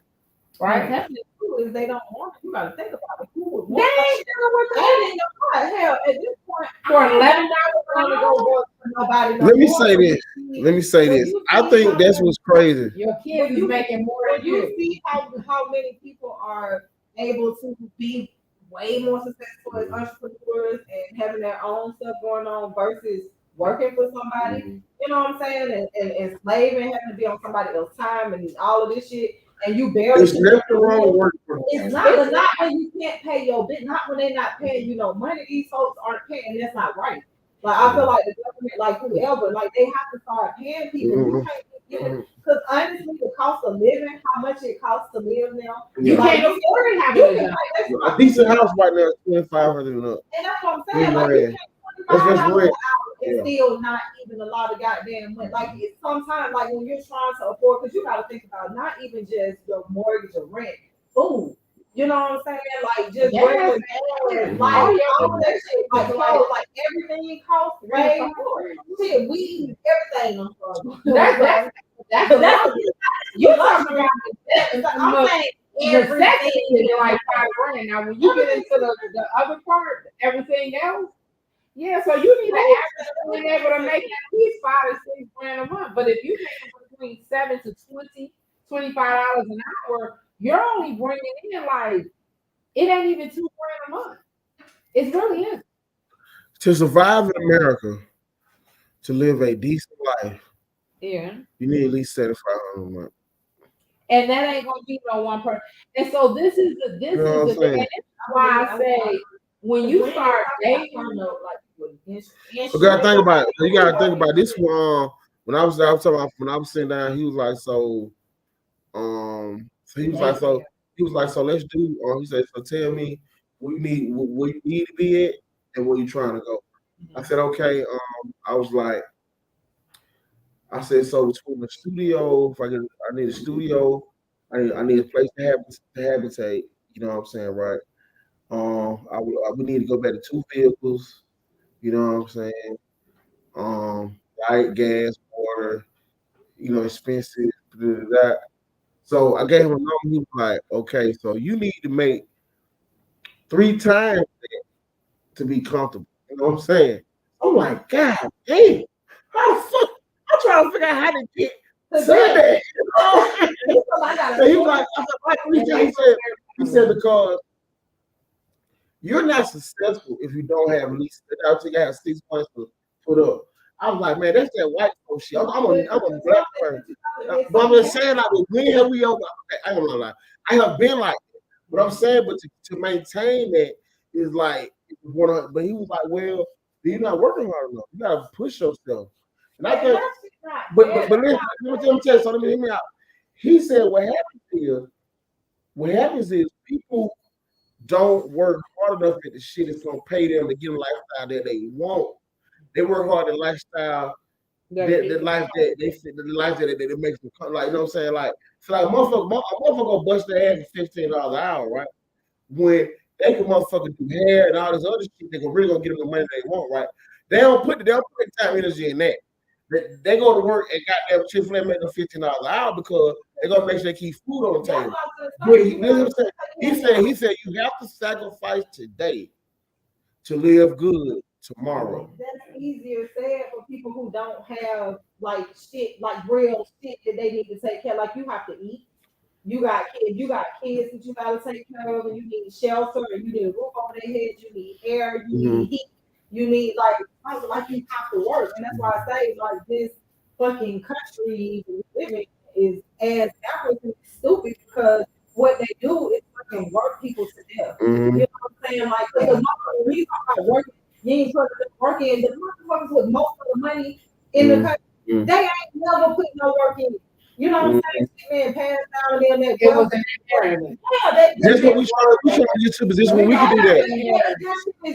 Right? And that's true is they don't want it. You gotta think about it. Who would They want ain't doing what that? They ain't gonna hell at this point for $11 to go work for nobody. No Let me more. say this. Let me say this. I think that's what's crazy. Your kids is making more than You you. see how many people are able to be way more successful as entrepreneurs and having their own stuff going on versus working for somebody. You know what I'm saying? And enslaving, having to be on somebody else's time and all of this shit. And you barely. There's nothing wrong with working for them. It's not, but not when you can't pay your bill. Not when they're not paying you no money. These folks aren't paying. That's not right. Like I feel like the government, like whoever, like they have to start paying people. You can't get it because honestly, the cost of living, how much it costs to live now, You like, can't afford it having a job. A decent house right now is $2,500 and up. and that's what I'm saying. Yeah, Like you that's can't just $25 real. and still not even a lot of goddamn money. Like it's sometimes like when you're trying to afford, because you got to think about not even just your mortgage or rent, food. You know what I'm saying? Like just Yes. regular, like all that shit, like everything costs way more. Shit, weed, everything. That's you talking about I'm saying necessity is everything. like $5,000. Now when you get into the other part, everything else, yeah, so you need to actually be able to make at least $5 to $6 a month. But if you make between $7 to $25 an hour, you're only bringing in like it ain't even $2,000 a month. It really is. To survive in America, to live a decent life, Yeah. you need at least $7,500 a month. And that ain't gonna be no one person. And so this is the thing. And this is why I say when you start dating, You gotta think about it. You gotta think about this one. When I was talking about when I was sitting down, he was like, so he was like, so let's do. He said, so tell me where you need to be at and where you trying to go. I said, okay. I said, so between the studio, I need a studio, I need a place to habitate. You know what I'm saying, right? I would need to go back to 2 vehicles. You know what I'm saying? Light, gas, water, expensive. That. So I gave him a number. He was like, okay, so you need to make 3 times that to be comfortable. You know what I'm saying? I'm like, God damn, how the fuck trying to figure out how to get to Today. that. So he was like, I said, he said, because you're not successful if you don't have at least, I think I have 6 months to put up. I was like, man, that's that white folks shit. I'm a black person. But I'm just saying, like, when have we over? I don't know, like, I have been like that. But I'm saying, but to maintain that is like, but he was like, well, you're not working hard enough. You gotta push yourself. And I think, but listen, let me tell you something. Hear me out. He said, what happens is people don't work hard enough at the shit that's gonna pay them to get a lifestyle that they want. They work hard at lifestyle, the life that they fit, the life that makes them come. Like, you know what I'm saying? Like, so like a motherfucker gonna bust their ass for $15 an hour, right? When they can motherfucker do hair and all this other shit, they really gonna get them the money they want, right? They don't put time energy in that. They go to work and goddamn Chick-fil-A make them $15 an hour because they're gonna make sure they keep food on the table. But he said you have to sacrifice today to live good tomorrow. That's easier said for people who don't have like shit, like real shit that they need to take care of. Like you have to eat. You got kids that you gotta take care of, and you need shelter, and you need a roof over their head, you need air, you need heat, you need like you have to work. And that's why I say like this fucking country we live in is as backwards and stupid because what they do is fucking work people to death. You know what I'm saying? Like, because when you talk about working, you ain't put the work in. The motherfuckers with most of the money in the country, they ain't never put no work in. You know what I'm saying? Man, passed down there. That It was an inheritance. Yeah, that's what we trying to get to a position where we can do that.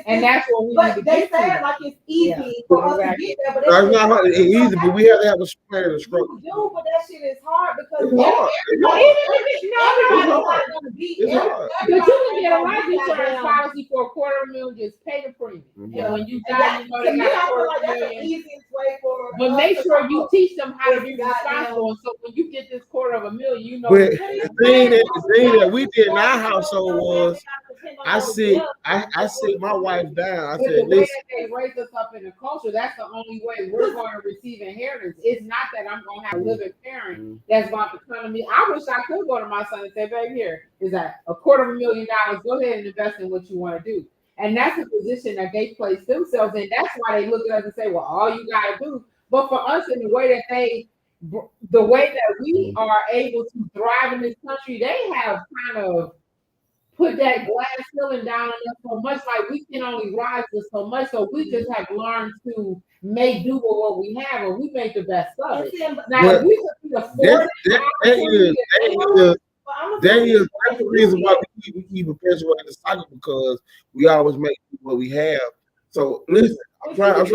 And that's what we need to they get say to. like it's easy for us to get there, but It's not easy, but we have to have a plan and struggle. you do, but that shit is hard because It's hard. everybody's not gonna be. But you can get a life insurance policy for $250,000, just pay the premium. And when you die, you know they got $250,000. Easiest way for. But make sure you teach them how to be responsible. And so when you get this $250,000, you know. But the thing that we did in our household was I sit my wife down. I But the said, way listen. that they raise us up in the culture, that's the only way we're going to receive inheritance. It's not that I'm going to have a living parent that's about to come to me. I wish I could go to my son and say, baby, here is that $250,000. Go ahead and invest in what you want to do. And that's a position that they place themselves in. That's why they look at us and say, well, all you got to do. But for us, in the way that we are able to thrive in this country, they have kind of put that glass ceiling down on us so much, like we can only rise to so much. So we just have learned to make do with what we have, and we make the best of it. Now, if we could afford that's the reason why we keep perpetuating the cycle because we always make what we have. So listen, I'm trying to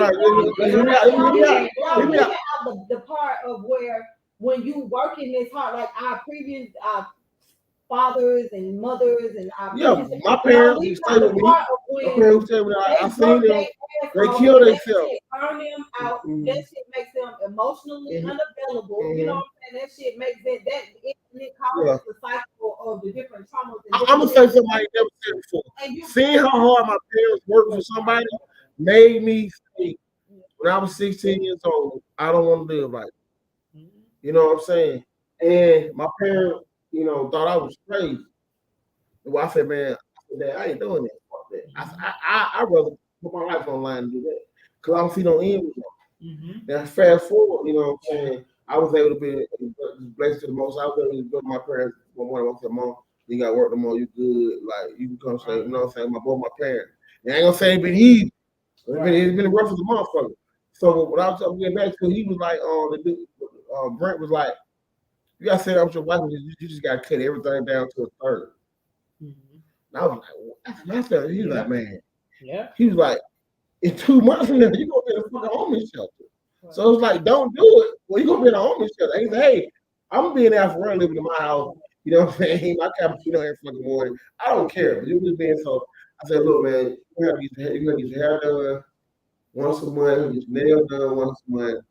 the part of where when you working this hard, like our fathers and mothers and our my parents used to stay with me. My parents stay with me. I seen them. They kill themselves. Burn them out. That shit makes them emotionally unavailable. You know what I'm saying? That shit makes it causes the cycle of the different traumas. I'm gonna say something I ain't never said before. Seeing how hard my parents worked for somebody made me think when I was 16 years old, I don't want to live like that. You know what I'm saying? And my parents, thought I was crazy. Well, I said, man, I ain't doing that. I'd rather put my life online and do that because I don't see no end with them. Now, fast forward, you know what I'm saying? I was able to be blessed to the most. I was able to go to my parents one morning. I said, Mom, you got work tomorrow. You good? Like, you can come stay. You know what I'm saying? Both my parents. And I ain't gonna say it's been easy. It's been rough as a motherfucker. So when I was getting back to him, he was like, Brent was like, you gotta say that with your wife. You just gotta cut everything down to a third. And I was like, that's my he was like, man. Yeah. He was like, in 2 months from now, you're gonna be in a fucking homeless shelter. Right. So it's like, don't do it. Well, you're gonna be in a homeless shelter. He said, hey, I'm gonna be in there for real living in my house. You know what I'm saying? My cappuccino every fucking morning. I don't care. You just being so. I said, look, man, you gotta get your hair done once a month, get your nails done once a month.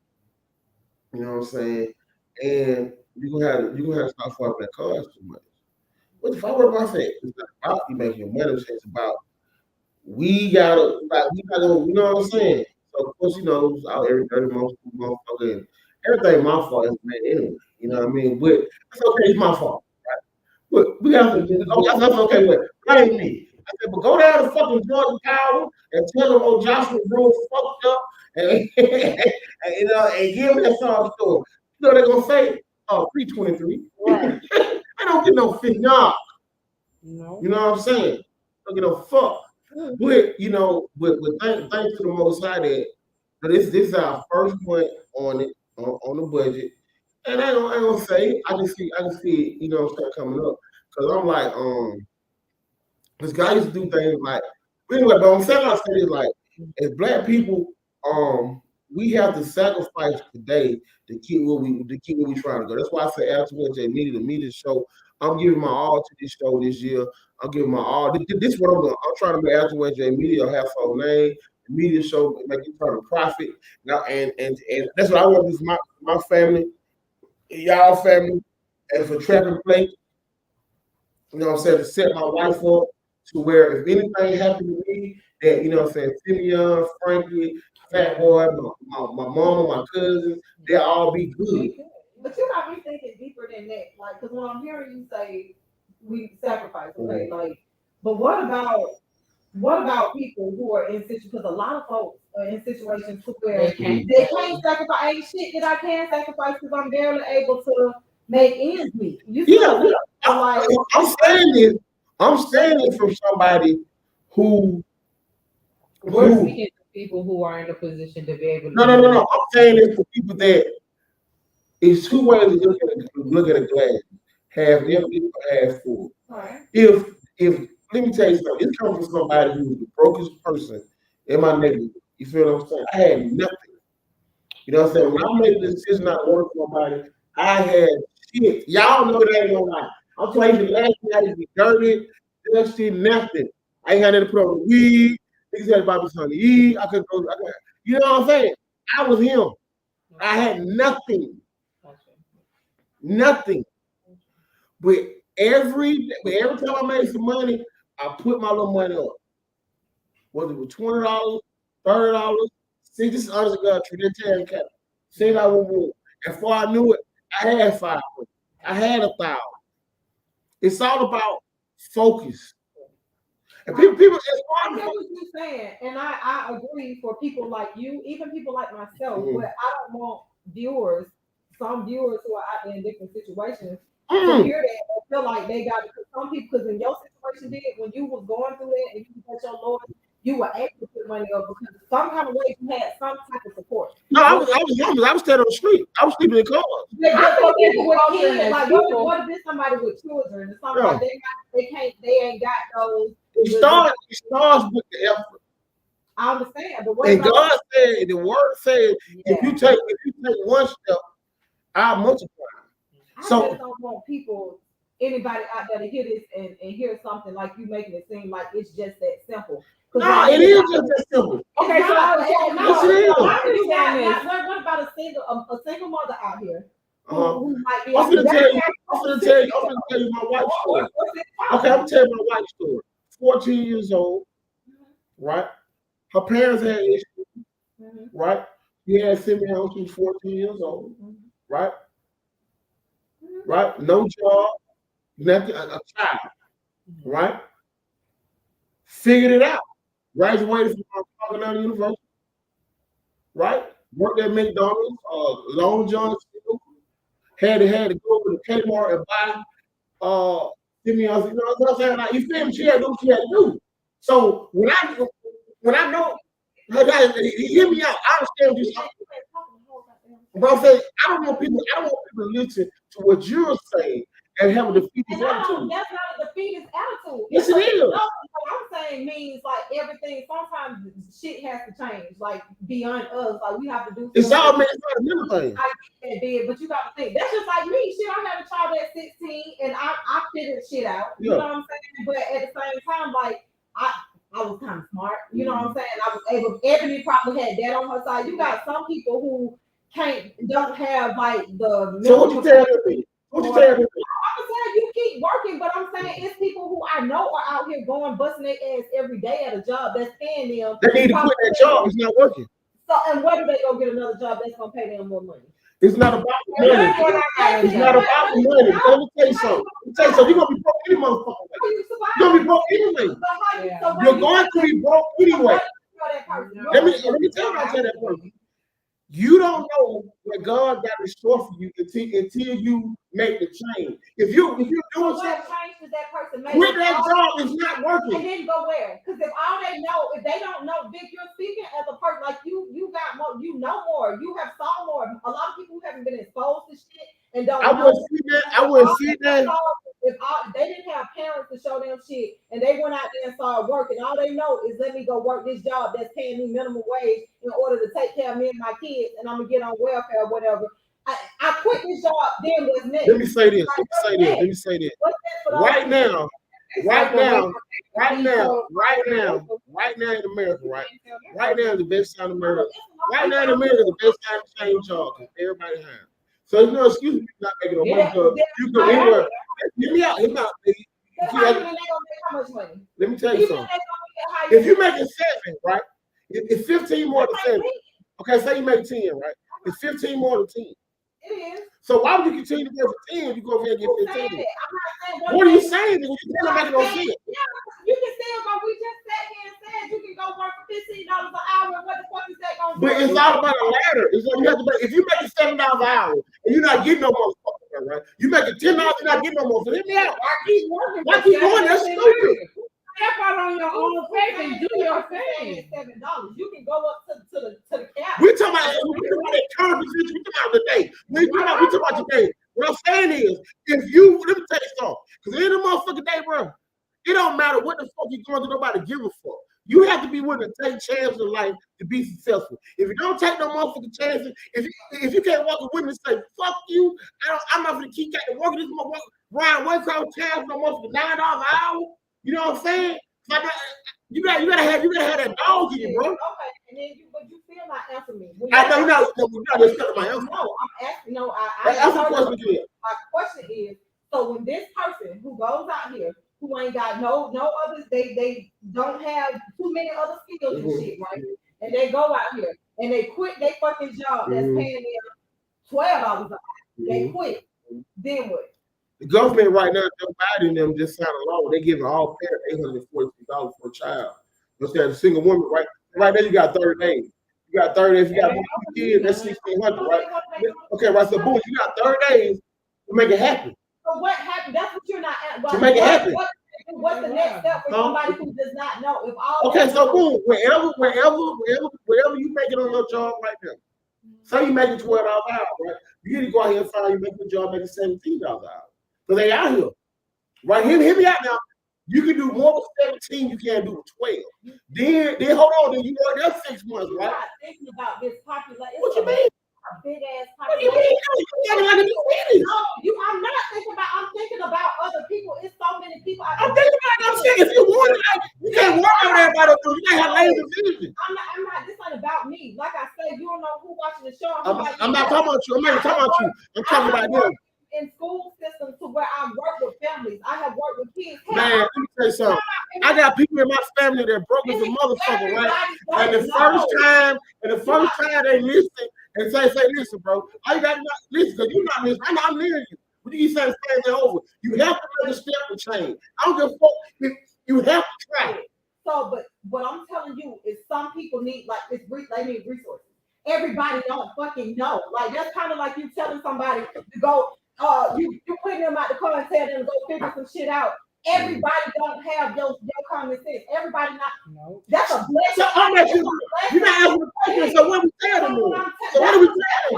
You know what I'm saying? And you're gonna have to stop fucking that cars too much. What the fuck about that? It's not about you making money, it's about we gotta, you know what I'm saying? So of course, out every 30 months, motherfucker, everything my fault is man anyway. You know what I mean? But it's okay, it's my fault. But we have to that's okay with blame me. I said, but go down to fucking Georgia Power and tell them old Joshua Road fucked up and, and you know and give them that song story. You know they're gonna say, oh, 323. Right. I don't get no fit nah. No. You know what I'm saying? Don't get no fuck. But you know, but thanks to the Most High that this is our first point on it on the budget. And I ain't gonna say I can see it, you know what I'm saying, coming up. Cause I'm like, this guy used to do things like anyway, but I'm saying I say this like as black people, we have to sacrifice today to keep where we trying to go. That's why I say after what they needed the media show. I'm giving my all to this show this year. I'm giving my all. This is what I'm doing. I'm trying to make after what J Media a household name. The media show make it turn a profit. Now and that's what I want to do for my family, y'all family, and for trapping plate. You know what I'm saying, to set my wife up to where if anything happened to me, that, you know what I'm saying, Simeon, Frankie, Fat Boy, my mama, my cousins, they'll all be good. But you got me thinking deeper than that. Like, because when I'm hearing you say we sacrifice, okay, like, but what about people who are in situations, because a lot of folks are in situations to where they can't sacrifice, ain't shit that I can sacrifice because I'm barely able to make ends meet. You see what I'm saying? Like, I'm saying this from somebody who We're speaking to people who are in a position to be able to. No. I'm saying this for people that it's two ways to look at a glass, half empty or half full. right. If let me tell you something, this comes from somebody who's the brokest person in my neighborhood. You feel what I'm saying? I had nothing. You know what I'm saying? When I made the decision not to work for nobody, I had shit. Y'all know that ain't no lie. I'm telling you, the last night is dirty, dusty, nothing. I ain't had nothing to put on the weed. Niggas had about me something to eat. I couldn't go. You know what I'm saying? I was him. I had nothing. Nothing. But every time I made some money, I put my little money up. Whether it was $20, $30, see, this is honest to God, Trinitarian cap. See, I would move. And before I knew it, I had 5. I had 1,000. It's all about focus. And people, I get what you're saying, and I agree for people like you, even people like myself. But I don't want some viewers who are out there in different situations to hear that and feel like they got it. Because some people, because in your situation, did when you was going through that and you got your Lord, you were able to put money up because some kind of way you had some type of support. No, I was homeless. I was staying on the street. I was sleeping in cars. I think people with kids, like what if there's somebody with children and something like they ain't got those. It starts with the effort. I understand, but what and God said, the word said, if you take one step, I'll multiply. I just don't want anybody out there to hear this and hear something like you making it seem like it's just that simple. No, it is just that simple. Okay, what about a single mother out here? Who might be I'm gonna tell you my wife's story. Okay, I'm gonna tell you my wife's story. 14 years old, right? Her parents had issues, right? She had sent me home. She was 14 years old, right? Right? No job, nothing, a child, right? Figured it out. Graduated from Carolina University, right? Worked at McDonald's, Long John Silver. Had to go over to Kmart and buy Simeon's, you know what I'm saying? Like, you feel me? She had to do what she had to do. So when I know, hear me out. I understand what you're saying. But I'm saying I don't want people to listen to what you're saying and have a defeatist attitude. That's not a defeatist attitude. Yes, it is. What I'm saying means like everything. Sometimes shit has to change, like beyond us. Like we have to do. It's all man. It's not a little thing. I get that big, but you got to think. That's just like me. Shit, I had a child at 16, and I figured shit out. You know what I'm saying? But at the same time, like I was kind of smart. You know what I'm saying? I was able. Ebony probably had that on her side. You got some people who don't have like the. So what you tell me? What you tell me? I'm saying you keep working, but I'm saying it's people who I know are out here going busting their ass every day at a job that's paying them. They need to quit that job. It's not working. So and where do they go get another job that's gonna pay them more money? It's not about the money. It's not about the money. Let me tell you something. You're gonna be broke any motherfucker way. You're gonna be broke anyway. You're going to be broke anyway. Let me tell you about that person. You don't know what God got in store for you until you make the change. If you're doing something, change does that person make? quit that job is not working. And then go where? Because if all they know, if they don't know, Vic, you're speaking as a person like you got more, you know more, you have saw more. A lot of people who haven't been exposed to shit and don't I know. wouldn't see that. If they didn't have parents to show them shit and they went out there and started working, all they know is let me go work this job that's paying me minimum wage in order to take care of me and my kids, and I'm gonna get on welfare or whatever. I quit this job, then what's next? Let me say this. Right now in America, right? Right now is the best time in America. Right now in America is the best time to change jobs because everybody has. So there's no excuse for you not making no money because you go anywhere. Hear me out. How much money? Let me tell you something. If you're making 7, right? It's 15 more than 7. Okay, say you make 10, right? It's 15 more than 10. It is. So why would you continue to work for 10 if you go over here and get 15? What are you saying? You're not making no sense. Yeah, you can say about we just sat here and said you can go work for $15 an hour. What the fuck is that gonna do? But it's all about a ladder. It's like you have to make, if you make $7 an hour and you're not getting no motherfucker, right? You making $10, you're not getting no more. So hit me out. Why keep going? That's stupid. Step out on your own pace and do your thing. $7. You can go up to the cap. We talking about that current position. We talking about today. We talking about today. What I'm saying is, let me tell you something. Because in the motherfucking day, bro, it don't matter what the fuck you're going to, nobody give a fuck. You have to be willing to take chances in life to be successful. If you don't take no motherfucking chances, if you can't walk with me and say, fuck you, I'm not going to keep getting working this motherfucker, Ryan Waycross chance no motherfucking $9 an hour. You know what I'm saying? Like, you gotta have that dog in you, bro. Okay, and then you still not answer me. I know you're not just my answer. No, I'm asking. No, That's the question again. My question is: so when this person who goes out here, who ain't got no others, they don't have too many other skills and shit, right? And they go out here and they quit their fucking job that's paying them $12 an hour. They quit. Then what? The government right now, Joe Biden and them just signed a law. They giving all parents $842 for a child. Let's say a single woman, right? Right there, you got 30 days. You got 30 days. You got 1 kid, that's $1,600, right? Okay, right. So boom, you got 30 days to make it happen. So what happened? That's what you're not to make it happen. What's the next step for somebody who does not know? If all so boom, wherever you make it on your job right now. Say you make it $12 an hour, right? You need to go out here and find you make your job making $17 an hour. So they out here. Right? Hear me out now. You can do more with 17, you can't do with 12. Then hold on, then you work there 6 months, right? I'm not thinking about this population. What you mean? A big ass What do population. you mean? I'm not thinking about, I'm thinking about other people. It's so many people. I'm thinking about it. I'm saying if you want it, you can't work on everybody. You can't have lazy vision. I'm not, this ain't about me. Like I said, you don't know who watching the show. I'm not talking about you. I'm not talking about you. I'm talking about them. In school systems to where I work with families. I have worked with kids. Man, let me tell you something. I got people in my family that broke as a motherfucker, right? And the first time they listen and say, listen, bro, all you got to listen, because you're not listening. I'm near you. But you keep saying the same thing over. You have to make a step to change. I don't give a fuck. You have to try it. So, but what I'm telling you is some people need, like, they need resources. Everybody don't fucking know. Like, that's kind of like you telling somebody to go, you putting them out the car and tell them to go figure some shit out. Everybody don't have your common sense. Everybody not. No. That's a blessing. So I'm not you're not asking the question. So what we tell them? So what do we tell them?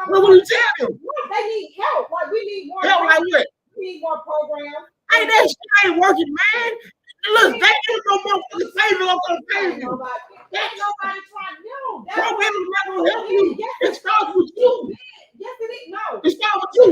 What do we tell them? They need help. Like we need more help. Like what? We need more programs. Hey, that shit ain't working, man. Look, they ain't no motherfucking saving on the page. Ain't nobody trying. No, programs not gonna help you. It starts with you. Yes, it is. No. It starts with you.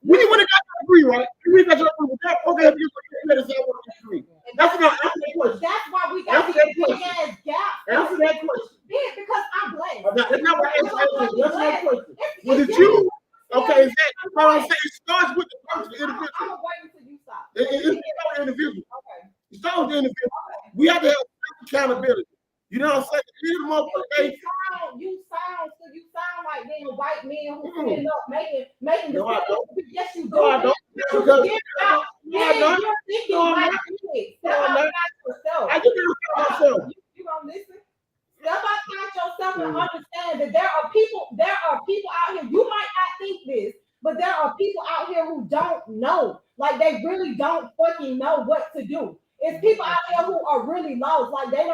We would have got your degree, right? We got your degree. With that program, you would have said degree. That's not answer that question. That's why we got these big ass gaps. Answer that question. Yeah, because I'm blessed. That's not what answer that question. That's not question. Was it you? Okay, is that what I'm saying? It starts with the person, the individual. I'm waiting until you stop. It starts with the individual. Okay. It starts with the individual. We have to have accountability. You know what I'm saying? These motherfuckers, You sound like them white men who end up making No, I don't. Yes, you do. No, I don't. You Because get out. No, I'm not. You're thinking No, I'm like not. this. No, Step I'm not. outside yourself. I just do it myself. You gonna listen? Step outside yourself and understand that there are people out here. You might not think this, but there are people out here who don't know. Like they really don't fucking know what to do. It's people out there who are really lost. Like they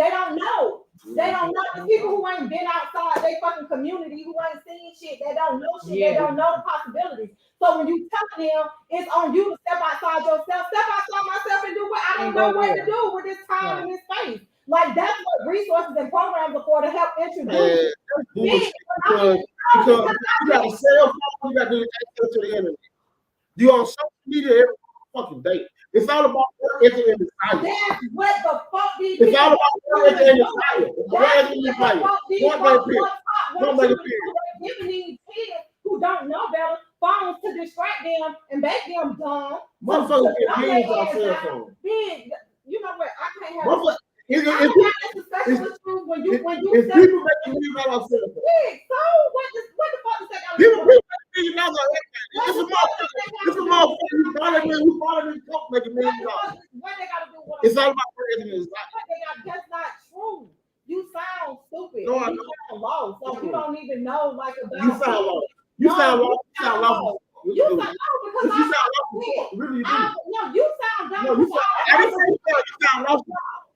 don't know. They don't know. The people who ain't been outside they fucking community, who ain't seen shit, they don't know shit, they don't know the possibilities. So when you tell them it's on you to step outside yourself, step outside myself and do what I don't know what to do with this time and this space. Like that's what resources and programs are for to help introduce. Because you got a cell phone, you got to do access to the internet. You on social media every fucking day. It's all about work ethic and desire. That's what the fuck these It's all about work ethic and desire. Giving these kids who don't know better phones to distract them and make them dumb. Motherfuckers get millions on cell phone. You know what? I can't have. If people make millions on cell phone. So what the fuck is that? People make millions on everything. It's a motherfucker who probably been coke making millions dollars. What they gotta do? It's all about work ethic and desire. That's not true. You sound stupid. No, I you sound lost. Like you don't even know like about. You sound lost. You sound lost. You sound lost. You sound lost because you sound lost. Really, you do. No, you sound dumb. No, you sound lost.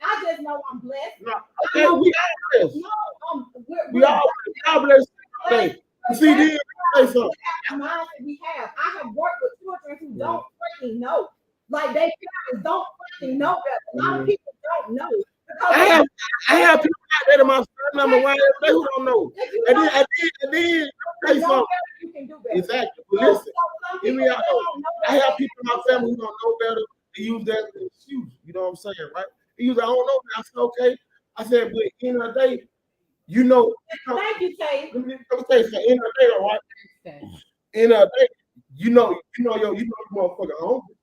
I just know I'm blessed. No, okay, we all blessed. No, we all blessed. See, then say something. We have. I have worked with children who don't freaking know. Like they parents don't freaking know better. A lot of people don't know. I have people out there in my number one every day who don't know. And then say something. You can do better. Exactly. But listen, hear me out. I have people in my family who don't know better. They use that as an excuse. You know what I'm saying, right? They use I don't know. I said, okay. I said, but at the end of the day, you know. Thank you, Tay. Let me say, so end of the day, all right? End of the day, you know you motherfucker hungry.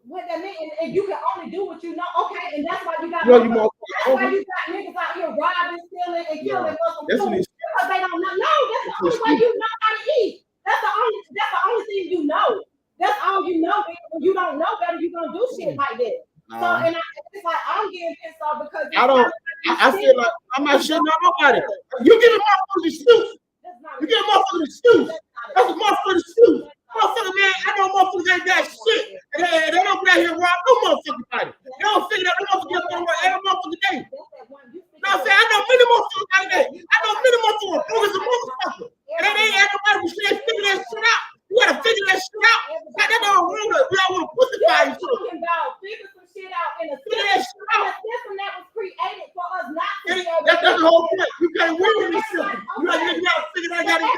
What that mean? And you can only do what you know. Okay, and that's why you got. You motherfucker why you got niggas out here robbing, stealing, and killing Muslims too, because they don't know. No, that's the only way you know how to eat. That's the only thing you know. That's all you know. When you don't know better, you gonna do shit like that. So and it's like I'm getting pissed off because I feel like I'm not shitting on nobody. You give a motherfucker excuse. You give a motherfucker excuse. That's a motherfucker excuse. Motherfucker, man, I know motherfuckers ain't got shit. And they don't get out here rob no motherfucking body. They don't figure out no motherfucker get work every motherfucking day. You know what I'm saying? I know many motherfuckers like that. I know many motherfuckers broke as a motherfucker. And they ain't got nobody who should figure that shit out. You gotta figure that shit out. Like that don't ruin it. We don't want to put the fire to it. Figure some shit out in a system that was created for us not to be able to. That's the whole point. You can't win in this system. You gotta figure that out.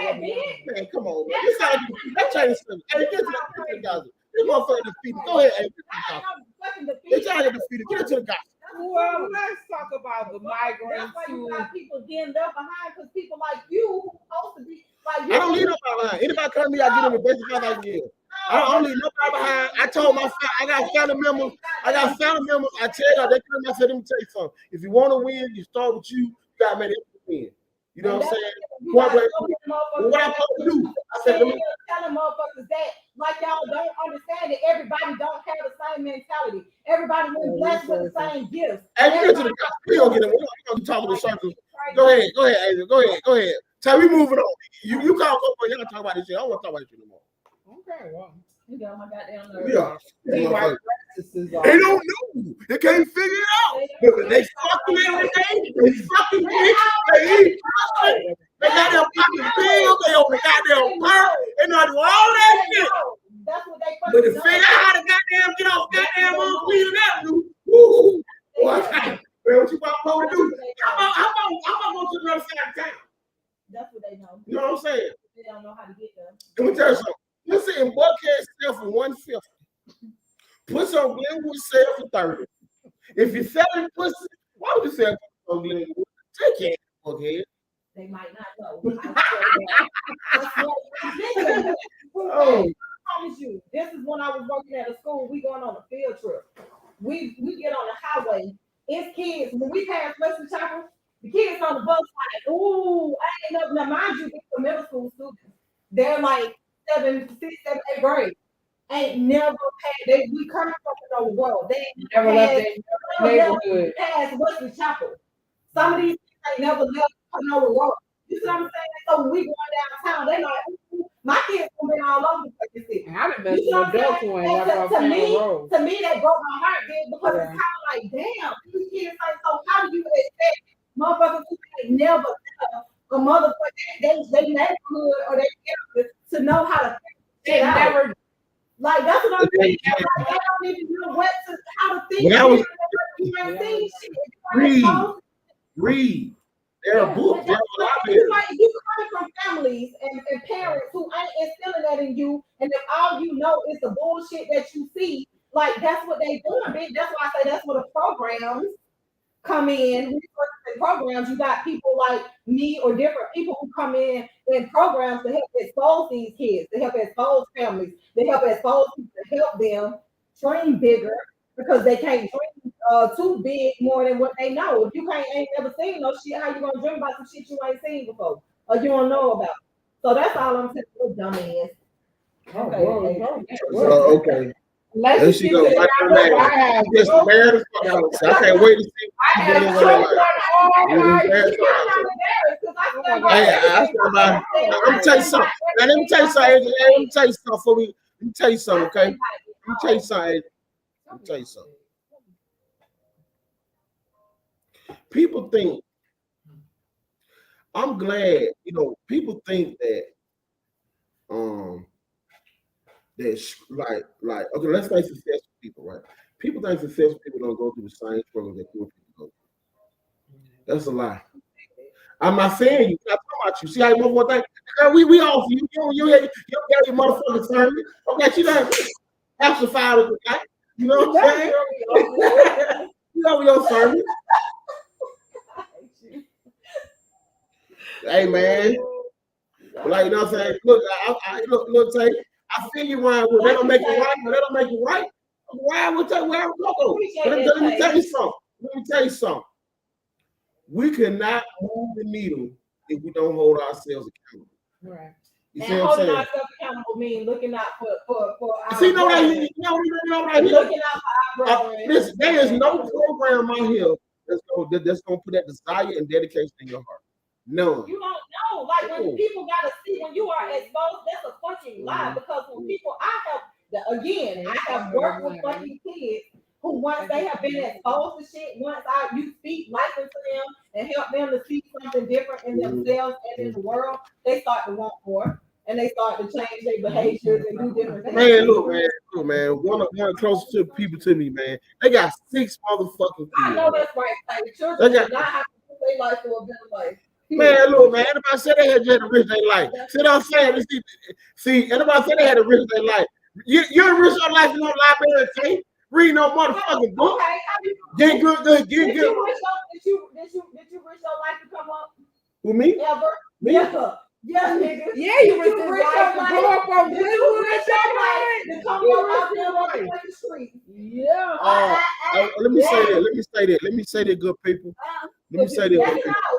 Man, come on, man. This how that change system. Hey, get to the gospel. This motherfucker defeated. Go ahead, hey. They're trying to defeat it. Get into the gospel. Well, let's talk about the migrants. That's why you got people getting left behind because people like you who supposed to be like you. I don't need nobody behind. Anybody come to me, I get them a basic life I give. I don't need nobody behind. I told my family, I got family members. I tell y'all, they come. I said, let me tell you something. If you want to win, you start with you. You gotta make it win. You know what I'm saying? What I'm supposed to do? I said, telling motherfuckers that like y'all don't understand that everybody don't have the same mentality. Everybody was blessed with the same gifts. Hey, we get to the we gonna get it. We're gonna talk in circles. Go ahead, Adrian. Go ahead. Tell we moving on. You call up, y'all gonna talk about this shit. I don't want to talk about this shit anymore. Okay, well. You got my goddamn nerves. Yeah. They don't know. They can't figure it out. They fucking everything. They fucking bitch. They eat. They got their pocket bills. They on the goddamn perk. They know do all that shit. That's what they but to figure out how to goddamn get off goddamn Cleveland Avenue. Woo. What you about to do? How about going to the other side of town? That's what they know. You know what I'm saying? They don't know how to get there. Let me tell you something. Listen, in Buckhead sell for $150. Put some Glenwood sell for $30. If you're selling pussy, why would you sell some Glenwood? Take care of Buckhead. They might not know. Oh. I promise you, this is when I was working at a school. We going on a field trip. We get on the highway it's kids. When we pass Western Chapel, the kids on the bus like, ooh, I ain't never. Now, mind you, these are middle school students. They're like 7, 6, 7, 8th grade. Ain't never had. We coming from the world. They ain't Never left their neighborhood. Past Western Chapel. Some of these kids ain't never left Canova Road. You see what I'm saying? So when we going downtown, they like, ooh, my kids gonna be all over the place. And I done met some adults who ain't never off To me, road. that broke my heart, dude, because it's kind of like, damn, these kids like, so how do you expect motherfuckers who ain't never left a motherfucker they neighborhood or they area to know how to They never. Like that's what I'm saying. Like, they don't even know what to how to think. You ain't seen shit. Read. There are books. There are like you coming from families and parents who ain't instilling that in you, and if all you know is the bullshit that you see, like that's what they doing, bitch. That's why I say that's where the programs come in. Resources and programs. You got people like me or different people who come in programs to help expose these kids, to help expose families, to help expose people, to help them dream bigger because they can't dream too big more than what they know. If you ain't never seen no shit, how you gonna dream about some shit you ain't seen before or you don't know about? So that's all I'm saying. Little dumbass. Okay. There she goes. I can't wait to see. I'm gonna tell you something. Now, let me tell you something. Let me tell you something for me. Let me tell you something, okay? Let me tell you something. Let me tell you something. People think, I'm glad, people think that that's like okay, let's say successful people, right? People think successful people don't go through the same struggles that poor people go through. That's a lie. I'm not saying you. I'm talking about you. See how you move one thing? Girl, we off you. You got your motherfucking sermon. Okay, you don't have to file it tonight. You know what I'm saying? You know your sermon. Hey man, like you know what I'm saying? Look, look, Tay, I feel you, Ryan. Well, they don't make it right, but they don't make it right. Why would they? Where go? Let me tell you something. Let me tell you something. We cannot move the needle if we don't hold ourselves accountable. Right. You see and what I'm saying? Ourselves accountable means looking out for our. See, no, right here. Looking out for our brethren. Listen, there is no program out here that's gonna put that desire and dedication in your heart. No. You don't know. Like when people gotta see when you are exposed, that's a fucking lie. Because when people, I have worked with fucking kids who once they have been exposed to shit, once you speak life into them and help them to see something different in themselves and in the world, they start to want more and they start to change their behaviors and do different things. Man, look, man. One closest to people to me, man. They got 6 motherfucking kids. I know that's right. Like, children do not have to put their life for a better life. Man, look, man. Anybody said they had to risk their life? See what I'm saying? See, anybody said they had to risk their life. You risk your life in no library tape. Read no motherfucking book. Okay, get good. Did you risk your life to come up? Who, me? Ever? Me? Yeah, nigga. Yeah, you risked your life to grow up on this. You risked your life to come up out there on the street. Yeah. Let me say that, good people. Let me say that.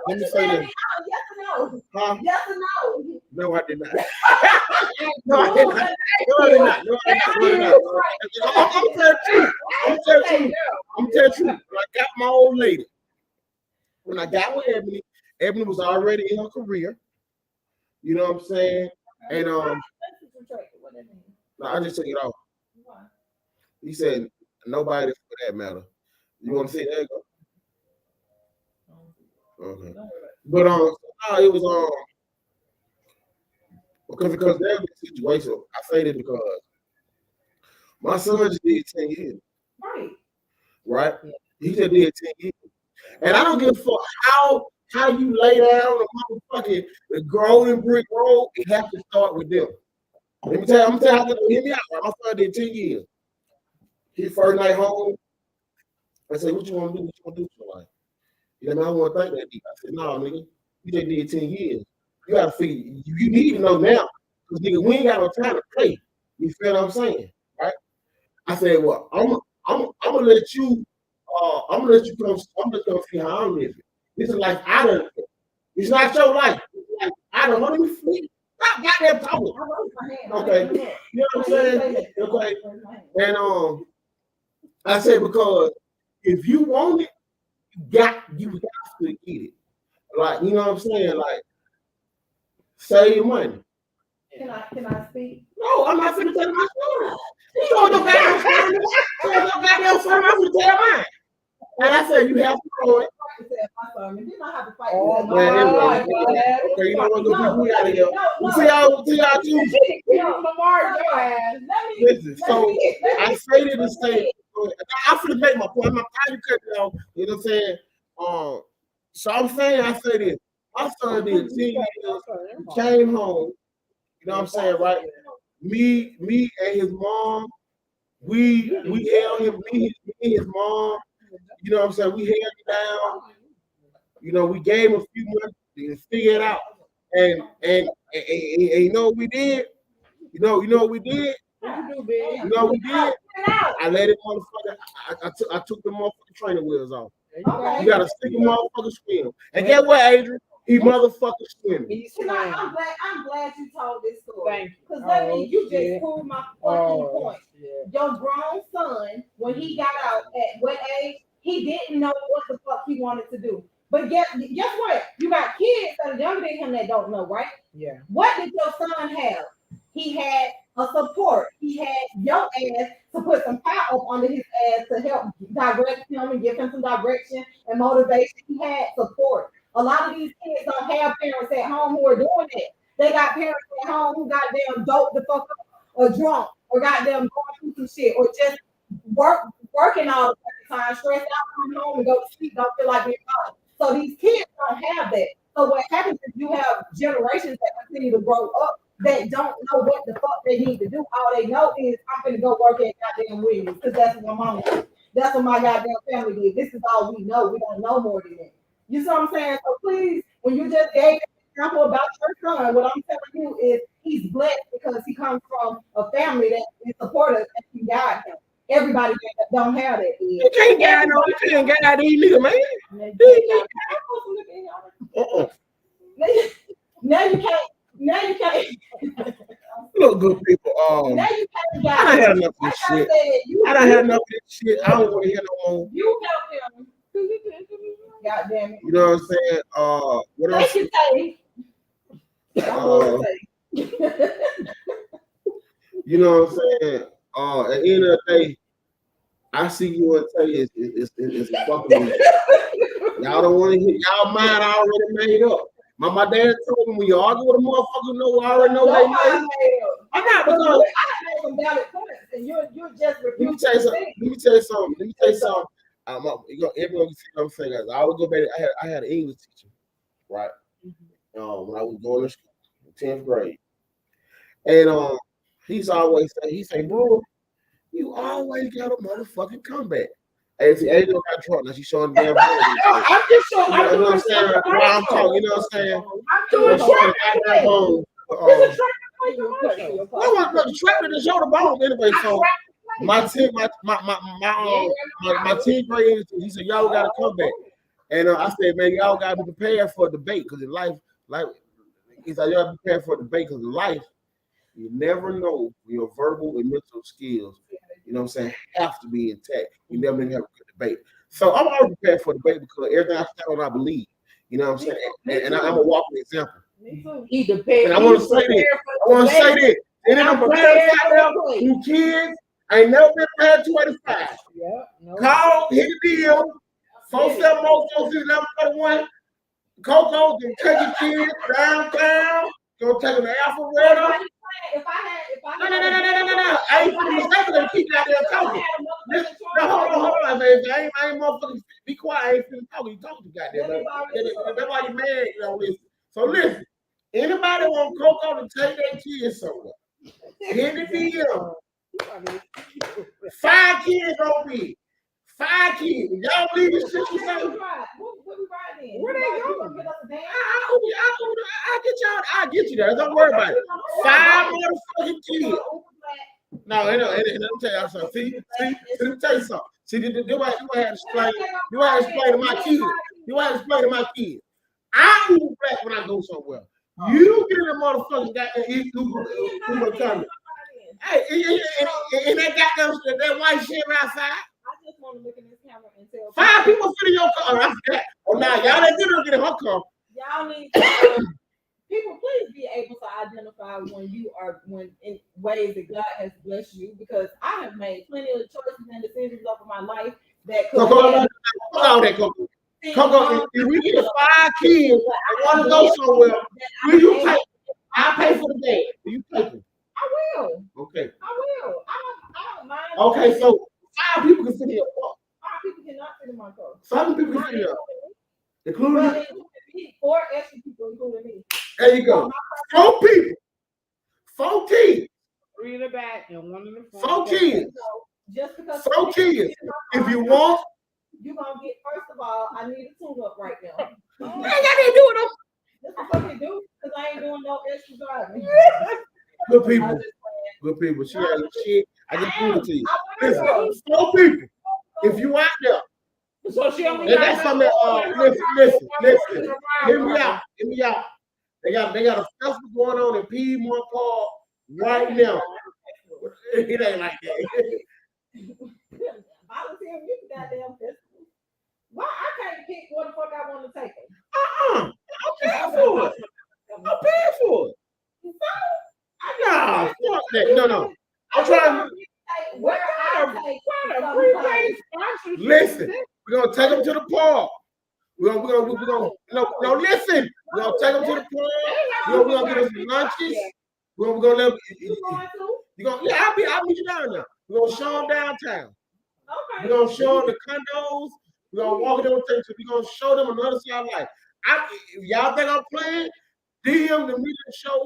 Let me say that. Yes or no? Huh? Yes or no? No, I did not. No, I did not. I'm telling you. When I got my old lady, when I got with Ebony was already in her career. You know what I'm saying? And no, I just took it off. He said nobody for that matter. You want to see that? Okay. But it was because there's a situation. I say this because my son just did 10 years. Right? He just did 10 years. And I don't give a fuck how you lay down the motherfucking golden brick road. It has to start with them. I'm gonna tell you how to hear me out. My son did 10 years. His first night home, I said, what you want to do? What you want to do for life? You know, I don't want to think that deep. I said, no, nigga, you just did 10 years. You got to figure, you need to know now. Because, nigga, we ain't got no time to play. You feel what I'm saying? Right? I said, well, I'm going to let you I'm gonna let you come. I'm just gonna see how I'm living. This is like I don't. It's not your life. It's like I don't want to sleep. Stop goddamn talking. Okay, you know what I'm saying? Okay, and I say because if you want it, you have to get it. Like you know what I'm saying? Like save your money. Can I speak? No, I'm not finna tell my story. You told your goddamn story. I'm finna tell mine. And I said you have to know it. Oh Man, anyway, okay, you know what? Go be out of here. We'll see y'all Tuesday. Listen, so I say to the state, I'm finna make my point. My time cut it off. You know what I'm saying? So I'm saying, I say this. My son did 10 years, came home. You know what I'm saying, right? Me and his mom, we held him. Me and his mom. You know what I'm saying? We held him down. You know, we gave him a few months to figure it out. And you know what we did? You know what we did? You know what we did? I let it motherfucker. I took the motherfucking training wheels off. You gotta stick a motherfucker swim. And guess what, Adrian? He motherfucking swimming. I'm glad you told this story. Because that means you just proved my fucking point. Your grown son, when he got out at what age, he didn't know what the fuck he wanted to do. But guess what? You got kids that are younger than him that don't know, right? Yeah. What did your son have? He had a support. He had your ass to put some power up under his ass to help direct him and give him some direction and motivation. He had support. A lot of these kids don't have parents at home who are doing that. They got parents at home who goddamn dope the fuck up or drunk or goddamn going through some shit or just working all the time, stressed out, come home and go to sleep, don't feel like being bothered. So these kids don't have that. So what happens is you have generations that continue to grow up that don't know what the fuck they need to do. All they know is I'm gonna go work at goddamn Williams because that's what my mama did. That's what my goddamn family did. This is all we know. We don't know more than that. You see what I'm saying? So please, when you just gave an example about your son, what I'm telling you is he's blessed because he comes from a family that is supportive and can guide him. Everybody don't have that. You can't guide no, you can't guide these niggas, man. Now you can't. Now you can't. Look, good people. Now you can't guide. I done had enough of this shit. I done had enough of this shit. I don't want to hear no more. You help him. God damn it. You know what I'm saying? What else? Thank you, Tay. You know what I'm saying? At the end of the day, I see you and Tay it's fucking. Y'all don't want to hear. Y'all mind already made up. My dad told me when you argue with a motherfucker, I already know they made up. I'm not because I have some valid points, and you're just Let me tell you something. Everyone can see what I'm saying. Guys. I would go back. I had an English teacher, right? When I was going to school, 10th grade, and he say, bro, you always got a motherfucking comeback. Hey, see, Adrian got drunk. Now she's showing the damn. I'm just showing. You know what I'm saying? While I'm talking, you know what I'm saying? I'm doing the trap to show the bone anyway. So my team grade, he said, y'all gotta come back. And I said, man, y'all gotta be prepared for a debate because in life, he said, y'all be prepared for a debate because in life, you never know your verbal and mental skills, you know what I'm saying, have to be intact. You never have a good debate. So I'm already prepared for debate because everything I stand on, I believe. You know what I'm saying? And I'm a walking example. He depends. And I want to say this. And then I'm prepared for them kids. I ain't never been prepared 285. Yeah. No. Call, hit the deal. 470-461. Coco can take your kids downtown. Go take an Alpharetta. If I had No. I ain't finna mistake them. Keep out there talking. No, hold on, man. I ain't motherfucking be quiet. I ain't finna talk. You talking to goddamn. That's why you mad. You don't listen. So listen. Anybody want Coco to take their kids somewhere? Hit the deal. 5 kids on me. 5 kids. Y'all believe this shit? Where they going? I'll get you there. Don't worry about it. 5 motherfucking kids. No, let me tell y'all something. See, let me tell you something. See, you had to explain. You had to explain to my kids. You had to explain to my kids. I move back when I go somewhere. You get in a motherfucking goddamn Uber coming. Hey, and that goddamn that white shit outside. I just want to look in this camera and tell 5 people fit in your car. I forgot. Oh, now y'all ain't gonna get in her car. y'all need to, people, please be able to identify when in ways that God has blessed you, because I have made plenty of choices and decisions over my life that could All that Coco. Coco, if we get 5 kids that want to go somewhere, will you take? I pay for the bed. Will you take them? I will. Okay. I will. I don't mind. Okay, so 5 people can fit in your car. 5 people cannot fit in my car. 7 people can fit in your car. Including Well, including me, 4 extra people, including me. there you go. 4 people. 4 kids. 3 in the back and 1 in the front. 4 kids. So just because 4 kids. If you want, you're gonna get, first of all, I need a tune up right now. I ain't got to do it. This is what you do, because I ain't doing no extra driving. Good people. Good people. She had shit. I just proved it to you. Listen, 4 people. If you out there, So she only and that's something listen. Hear me out. They got a festival going on in Piedmont Park right now. It ain't like that. Volunteer me for goddamn festival. Why I can't pick what the fuck I want to take them? I'm paying for it. I'm paying for it. Nah, fuck that. No. I'm trying to Where I take prepaid sponsorship. listen. We're gonna take them to the park. We're gonna no listen. We're gonna take them to the park. We're gonna get us some lunches. We're gonna let you going to? you gonna I'll meet you down there. We're gonna show them downtown. Okay. We're gonna show them the condos. We're gonna walk them things. We're gonna show them another side of life. If y'all think I'm playing, DM the media show.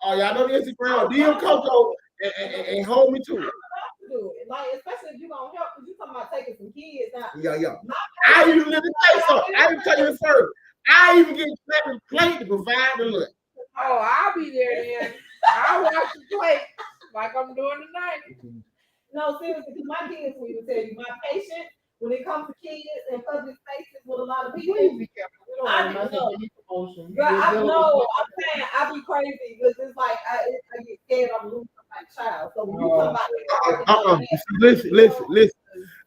Y'all know the Instagram. DM Coco and hold me to it. Do it. Like, especially if you're gonna help, because you're talking about taking some kids out. Yeah. I even let me tell you something. I even tell you this first. I even get second plate to provide the lunch. Oh, I'll be there then. I'll wash the plate like I'm doing tonight. No, seriously, because my kids will even tell you, my patient, when it comes to kids in public spaces with a lot of people, Please be careful. We don't I want nothing know. to be promotion. Girl, I know, I'm saying I be crazy because it's like I get scared I'm losing my child. So when you talk about Listen.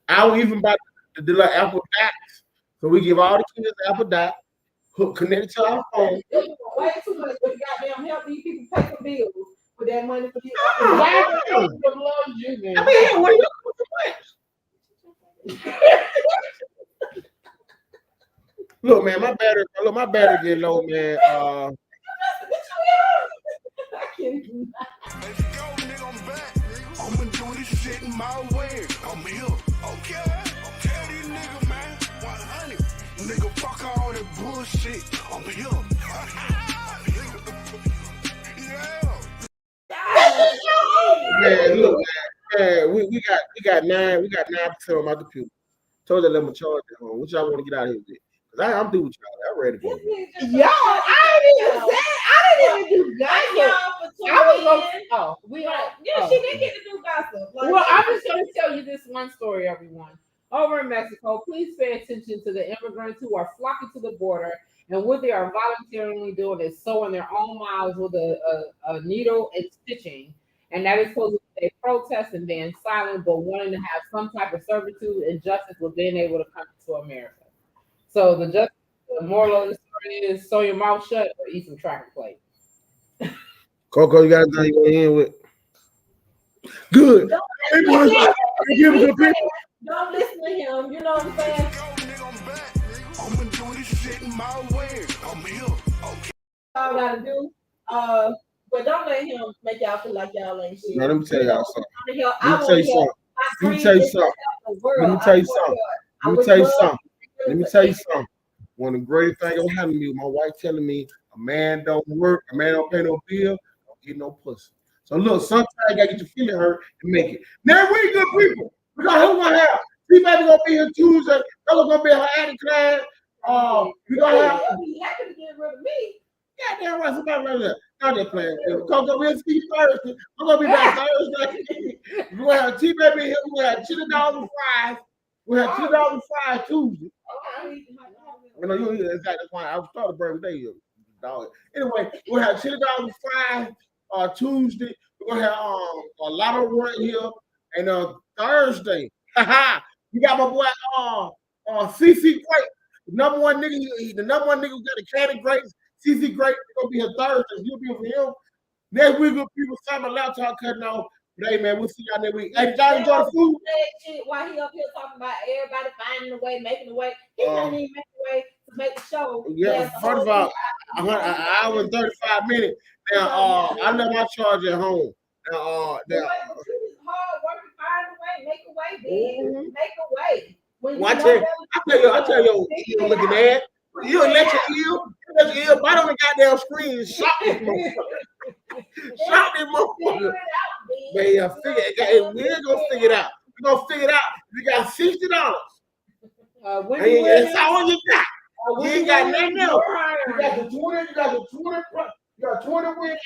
I will even buy the little Apple Dots. So we give all the kids Apple Dot, connect it to our phone. way too much for the goddamn help these people pay for bills with that money for you. I mean, what are you Look, man, my battery getting low, man. Let's go, nigga, I'm back. I'ma do this shit in my way. I'm here. Okay. Tell these niggas, man, 100. Nigga, fuck all that bullshit. I'm here. Yeah. Man, look, man, we got 9% on my computer. Told you to let me charge it home. What y'all want to get out of here with? Cause I'm through with y'all. I'm ready for it. Y'all, I didn't even do gossip. She did get to do gossip. Like, Well, I'm just going to tell you this one story, everyone. Over in Mexico, please pay attention to the immigrants who are flocking to the border, and what they are voluntarily doing is sewing their own mouths with a needle and stitching. And that is supposed to be a protest and being silent, but wanting to have some type of servitude and justice with being able to come to America. So the moral of the story is sew your mouth shut or eat some traffic plate. Coco, you got anything you want to end with? Good. Don't listen to him. You know what I'm saying? I'ma do this shit in my way. I'm here. Okay. All I gotta do. But don't let him make y'all feel like y'all ain't shit. Now, let me tell y'all something. Let me tell you something. One of the greatest things gonna happen to me, my wife telling me a man don't work, a man don't pay no bill, don't get no pussy. So look, sometimes you gotta get your feeling hurt and make it. Now we good people. We got who gonna have? T-Baby gonna be here Tuesday. Ella gonna be her acting class. We gonna have. He happy to get rid of me. Goddamn right, somebody right there. Not that playing. Coco, we'll see you Thursday. We're gonna be back Thursday. We're gonna have T-Baby here. We're gonna have $2 and fries. We'll have $2 and fries Tuesday. You know, you exactly. That's why I started birthday, dog. Anyway, we'll have $2 and fries Tuesday. We're gonna have a lot of run here, and Thursday, you got my boy CC Great, the number one nigga who got the candy grapes. CC Great gonna be here Thursday. You'll be with him. Next week we'll be with some laptop cutting off. But hey man, we'll see y'all next week. Hey, did y'all enjoy the food? While he up here talking about everybody finding a way, making a way, he couldn't even make a way to make the show. Yeah, first of all, an hour and 35 minutes. Now, I left my charger at home. Now, hard working, find a way, make a way, man. Make a way. When I tell you, you looking at you let your ear bite on the goddamn screen and shock this motherfucker. Shock this motherfucker. Man, we ain't gonna figure it out. We're gonna figure it out. We got $60. That's all you got. You ain't got nothing else. You got the 20 wing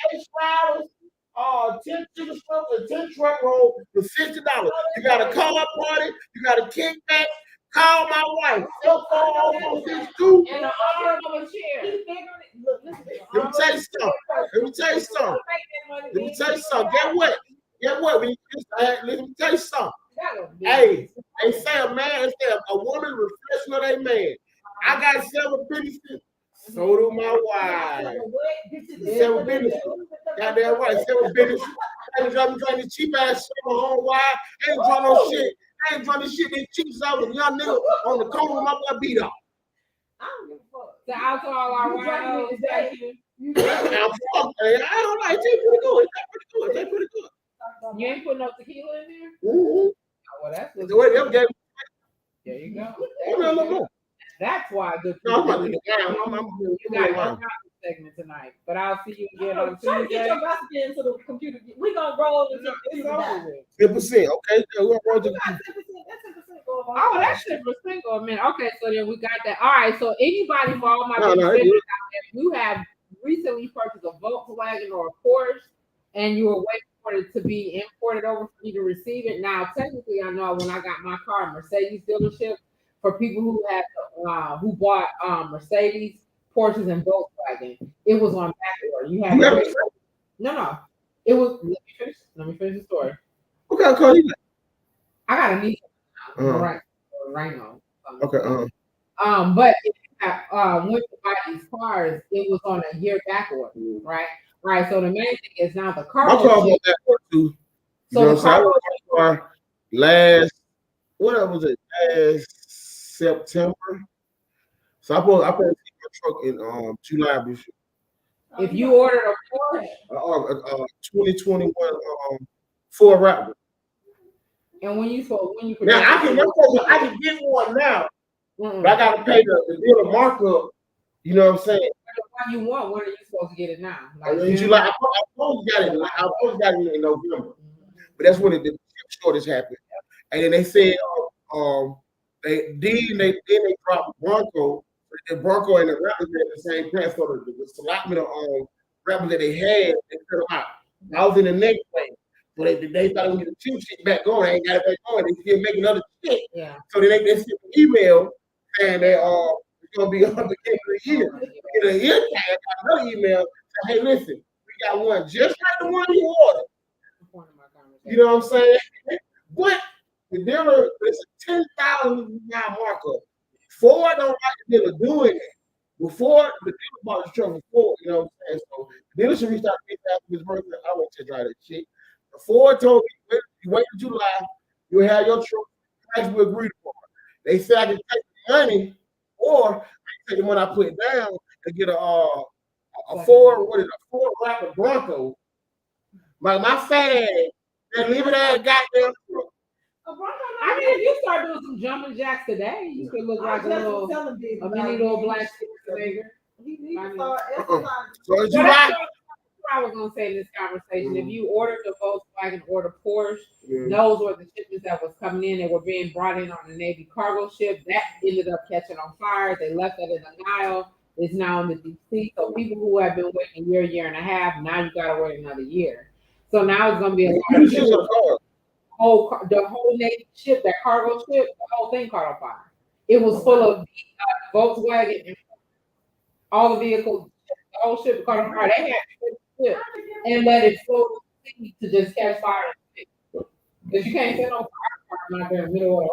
$8, 10 chicken strips and 10 truck rolls for $60. You got a call up party, you got a kickback. Call my wife. Cell phone 62. And the arm of a chair. Let me tell you something. Get what? Let me tell you something. Hey, they say a woman reflection of their man. I got several businesses. So do my wife. Several businesses. Goddamn right. Several businesses. I ain't trying to cheap ass shit on my own wife. I ain't trying no shit. I ain't trying to shit these cheeks out with young nigga on the corner with my boy beat up. I don't give a fuck. The alcohol, all right. I don't like it. It tastes pretty good. You ain't putting no tequila in there? Mm-hmm. Oh, well, that's the way them gave. There you go. No. That's why good. No, I'm about to get down. You got a segment tonight, but I'll see you again on Try to get Tuesday. your recipe into the computer. We gonna roll into It's the over with. 10%. Okay, we're gonna roll to That's 10% going on. Oh, that shit was single, man. Okay, so then we got that. All right, so anybody for all my No, business it is. out there, you have recently purchased a Volkswagen or a Porsche, and you were waiting for it to be imported over for you to receive it. Now, technically, I know when I got my car at Mercedes dealership, for people who have who bought Mercedes, Porsches, and Volkswagen, it was on back order. You had no. It was. Let me finish the story. What kind of car you got? I got a Nissan, right? Rhino. Okay. But if you went to buy these cars, it was on a year back order, right? Right. So the main thing is now the car. My car was back order too. You So know the what I'm saying? I car bought my car last September. So I put my truck in July this year. if you ordered a Porsche, 2021 Ford Raptor. and when you Now I can get one now, but I gotta pay the dealer markup. You know what I'm saying? when you want, when are you supposed to get it now? In July, I supposed got it in November, but that's when the chip shortage happened. And then they said, they dropped Bronco. The Bronco and the Raptors had the same plant, so the allotment of Raptors that they had, they cut them out. I was in the next place. So they thought we get the chip shit back going. They ain't got it back going. They still making another shit. Yeah. So they sent an email saying that it's gonna be up again for a year. In a year, I got another email saying, hey, listen, we got one just like the one you ordered. You know what I'm saying? But the dealer is a $10,000 markup. Ford don't like the dealer doing it. Before the dealer bought the truck before, you know what I'm saying? So the dealership reached out to me after his birthday. I went to try that shit. Ford told me, you wait until July, you'll have your truck price we agreed upon. They said I can take the money, or I can take the money I put down to get a Ford Raptor Bronco. My fat ass, that living ass goddamn truck. I mean, if you start doing some jumping jacks today, you could look like a mini little black nigga. So in July. I was gonna say in this conversation, if you ordered the Volkswagen or the Porsche, those were the shipments that was coming in. They were being brought in on the Navy cargo ship. That ended up catching on fire. They left that in the Nile. is now in the DC. So people who have been waiting a year and a half, now you gotta wait another year. So now it's gonna be a lot of You people. The whole Navy ship, that cargo ship, the whole thing caught on fire. It was full of Volkswagen and all the vehicles, the whole ship caught on fire. They had to ship and let it float to just catch fire. Because you can't set on fire out there in the middle of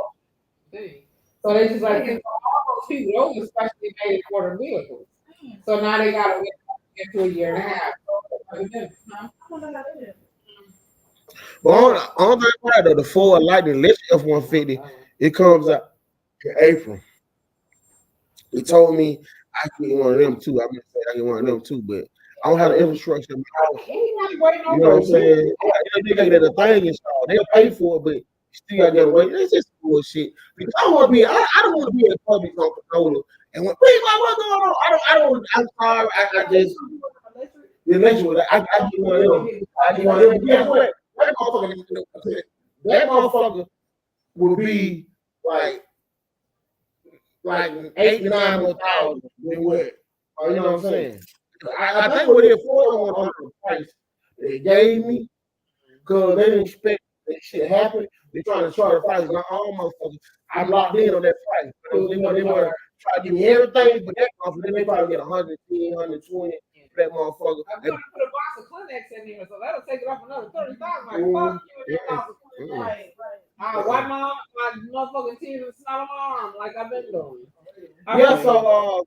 the thing. So they just like think all those people, those are specially made for the vehicles. So now they gotta wait to a year and a half. Well, on that part though, the Ford Lightning electric F-150, it comes out in April. He told me I can get one of them too. I'm gonna say I get one of them too, but I don't have the infrastructure in my house. You know what I'm saying? They got the thing installed. They'll pay for it, but you still got to wait. It's just bullshit. Because I want to be. I don't want to be in the public on controller. And when people like, what's going on? I don't. I'm sorry. I just the electric. I get one of them. I get one of them. Guess what? That motherfucker will be like 8 to 9 more thousand than what? You know what I'm saying? I think what they afforded on the price they gave me, because they didn't expect that shit to happen. They're trying to charge the price. My own motherfucker, I'm locked in on that price. They want to try to give me everything, but that motherfucker, then they probably get 110, 120 for that motherfucker. I'm gonna put a box of Kleenex in here, so that'll take it up another 30,000. Like, fuck you, right. Why my motherfucking tears and snot on my arm like I've been doing? Yeah, so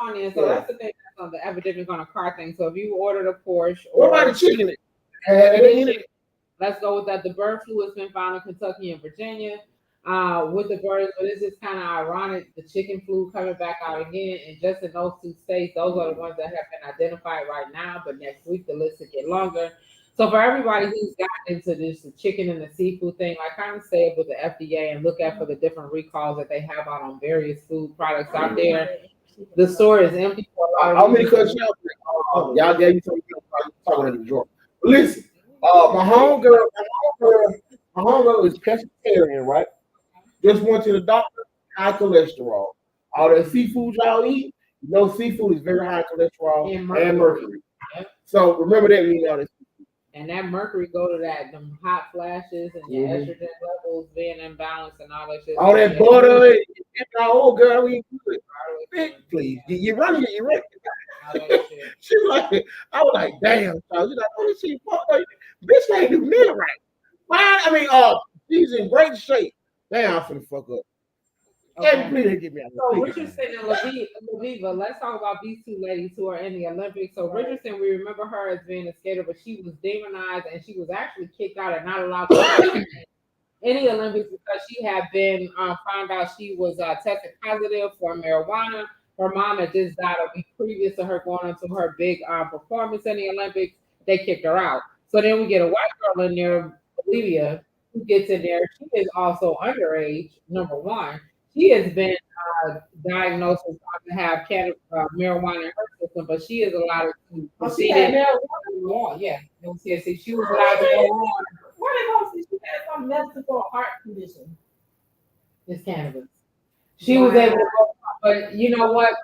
on there. So that's the thing that's on the epidemic on a car thing. So if you ordered a Porsche, what about the chicken? Let's go with that. The bird flu has been found in Kentucky and Virginia. With the birds, but it's just kind of ironic. The chicken flu coming back out again, and just in those 2 states, those are the ones that have been identified right now. But next week the list will get longer. So for everybody who's gotten into this, the chicken and the seafood thing, like kind of stay up with the FDA and look at for the different recalls that they have out on various food products out there. The store is empty for a lot of how many cuts y'all gave you something talking to the drawer. Listen, my homegirl is pescatarian, right? Just went to the doctor, high cholesterol. All that seafood y'all eat, you know, seafood is very high cholesterol and mercury. So remember that when you know this. And that mercury go to them hot flashes and your estrogen levels being imbalanced and all that shit. All that butter, it's our old girl, we good. Please, you running it, you ready. She was like, I was like, damn, she's like, oh, she bitch ain't do nothing right. Why? I mean, she's in great shape. Damn, I'm finna fuck up. Okay. Please get me out. So Richardson and Laviva, let's talk about these 2 ladies who are in the Olympics. So Richardson, we remember her as being a skater, but she was demonized and she was actually kicked out and not allowed to participate in the Olympics because she had been found out she was tested positive for marijuana. Her mom had just died a week previous to her going into her big performance in the Olympics. They kicked her out. So then we get a white girl in there, Olivia, who gets in there. She is also underage, number one. She has been diagnosed to have marijuana in her system, but she is allowed to proceed. Yeah. She was allowed to go on. Why they she had some medicine for a heart condition? It's cannabis. She was able to go, but you know what?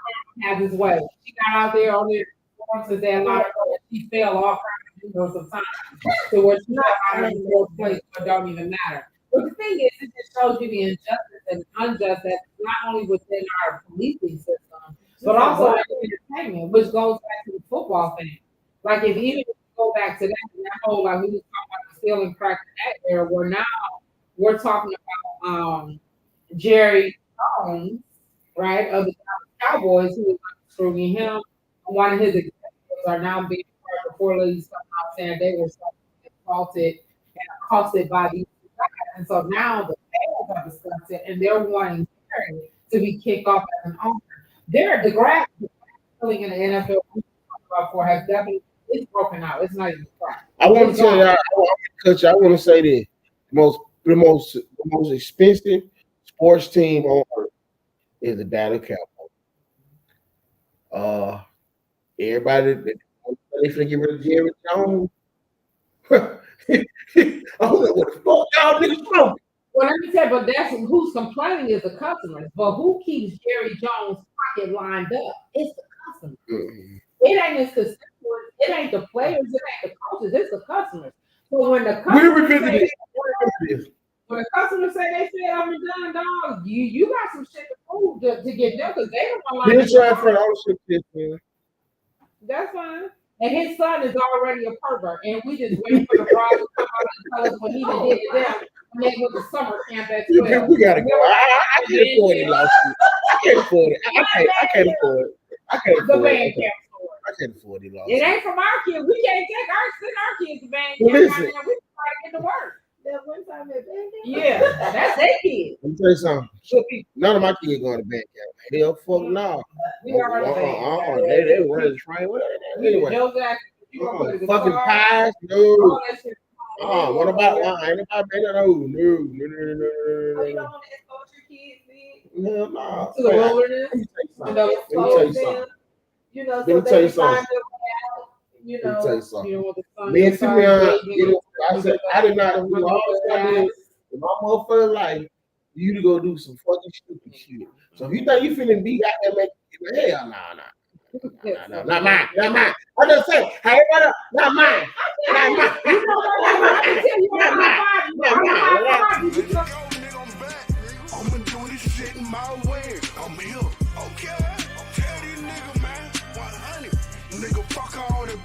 Has his way. She got out there on the performances and a lot of her, she fell off sometimes to where she's not out in those places, but don't even matter. But the thing is, it just shows you the injustice and unjust that not only within our policing system, but also in entertainment, which goes back to the football thing. Like if even if you go back to that whole like we was talking about the stealing crack in that era, where now we're talking about Jerry Jones, right, of the Cowboys, who was screwing him. And one of his executives are now being charged with 4 ladies coming out saying they were assaulted and accosted by these guys. And so now the fans have discussed it and they're wanting Jerry to be kicked off as an owner. The grass in the NFL has definitely it's broken out. It's not even crack. I want to tell you, I want to say this: the most expensive sports team on earth is the Dallas Cowboys. Everybody they finna get rid of Jerry Jones. I don't know what the fuck y'all niggas smoking. Well, let me tell you, but that's who's complaining is the customers. But who keeps Jerry Jones' pocket lined up? It's the It ain't his constituents. It ain't the players. It ain't the coaches. It's the customers. So when the We customers revisit say, this. when the customers say they said I'm a done dog, you got some shit to prove to get them because they don't want He'll transfer the ownership to this man. That's fine. And his son is already a pervert, and we just waiting for the bride to come out and tell us what he done did to them when they went to summer camp at 12. We gotta go. I can't afford it, lawsuit. I can't afford it. I can't afford it. I can't The afford band it. camp story. I can't afford it, lawsuit. It ain't from our kids. We can't send our kids to band Well, camp. listen. Right now. We try to get to work. That one time at band camp? Yeah, that's their kids. Let me tell you something. Good people. None of my kids going to band camp. Hell, fuck no. We are the band. They run the train. Anyway. Joe Jackson, you gonna put a Fucking guitar, pies? No. all that shit. What about ain't about band? No. Oh, you don't want to expose your kids, man? Hell no. To the wilderness. Let me tell you something. You know, Let so me they tell you can find something. their way out. You Let me tell know, you something. You know what the sun Me and is, Simeon, I said I did not do all this I did in my motherfucking life. You to go do some fucking stupid shit. So if you think you finna be out there making hell, nah. Not mine. I just say, hey, what up? Not mine. Not mine. You know what? I can tell you Not mine. Nigga, I'm back, nigga. I'ma do this shit in my way.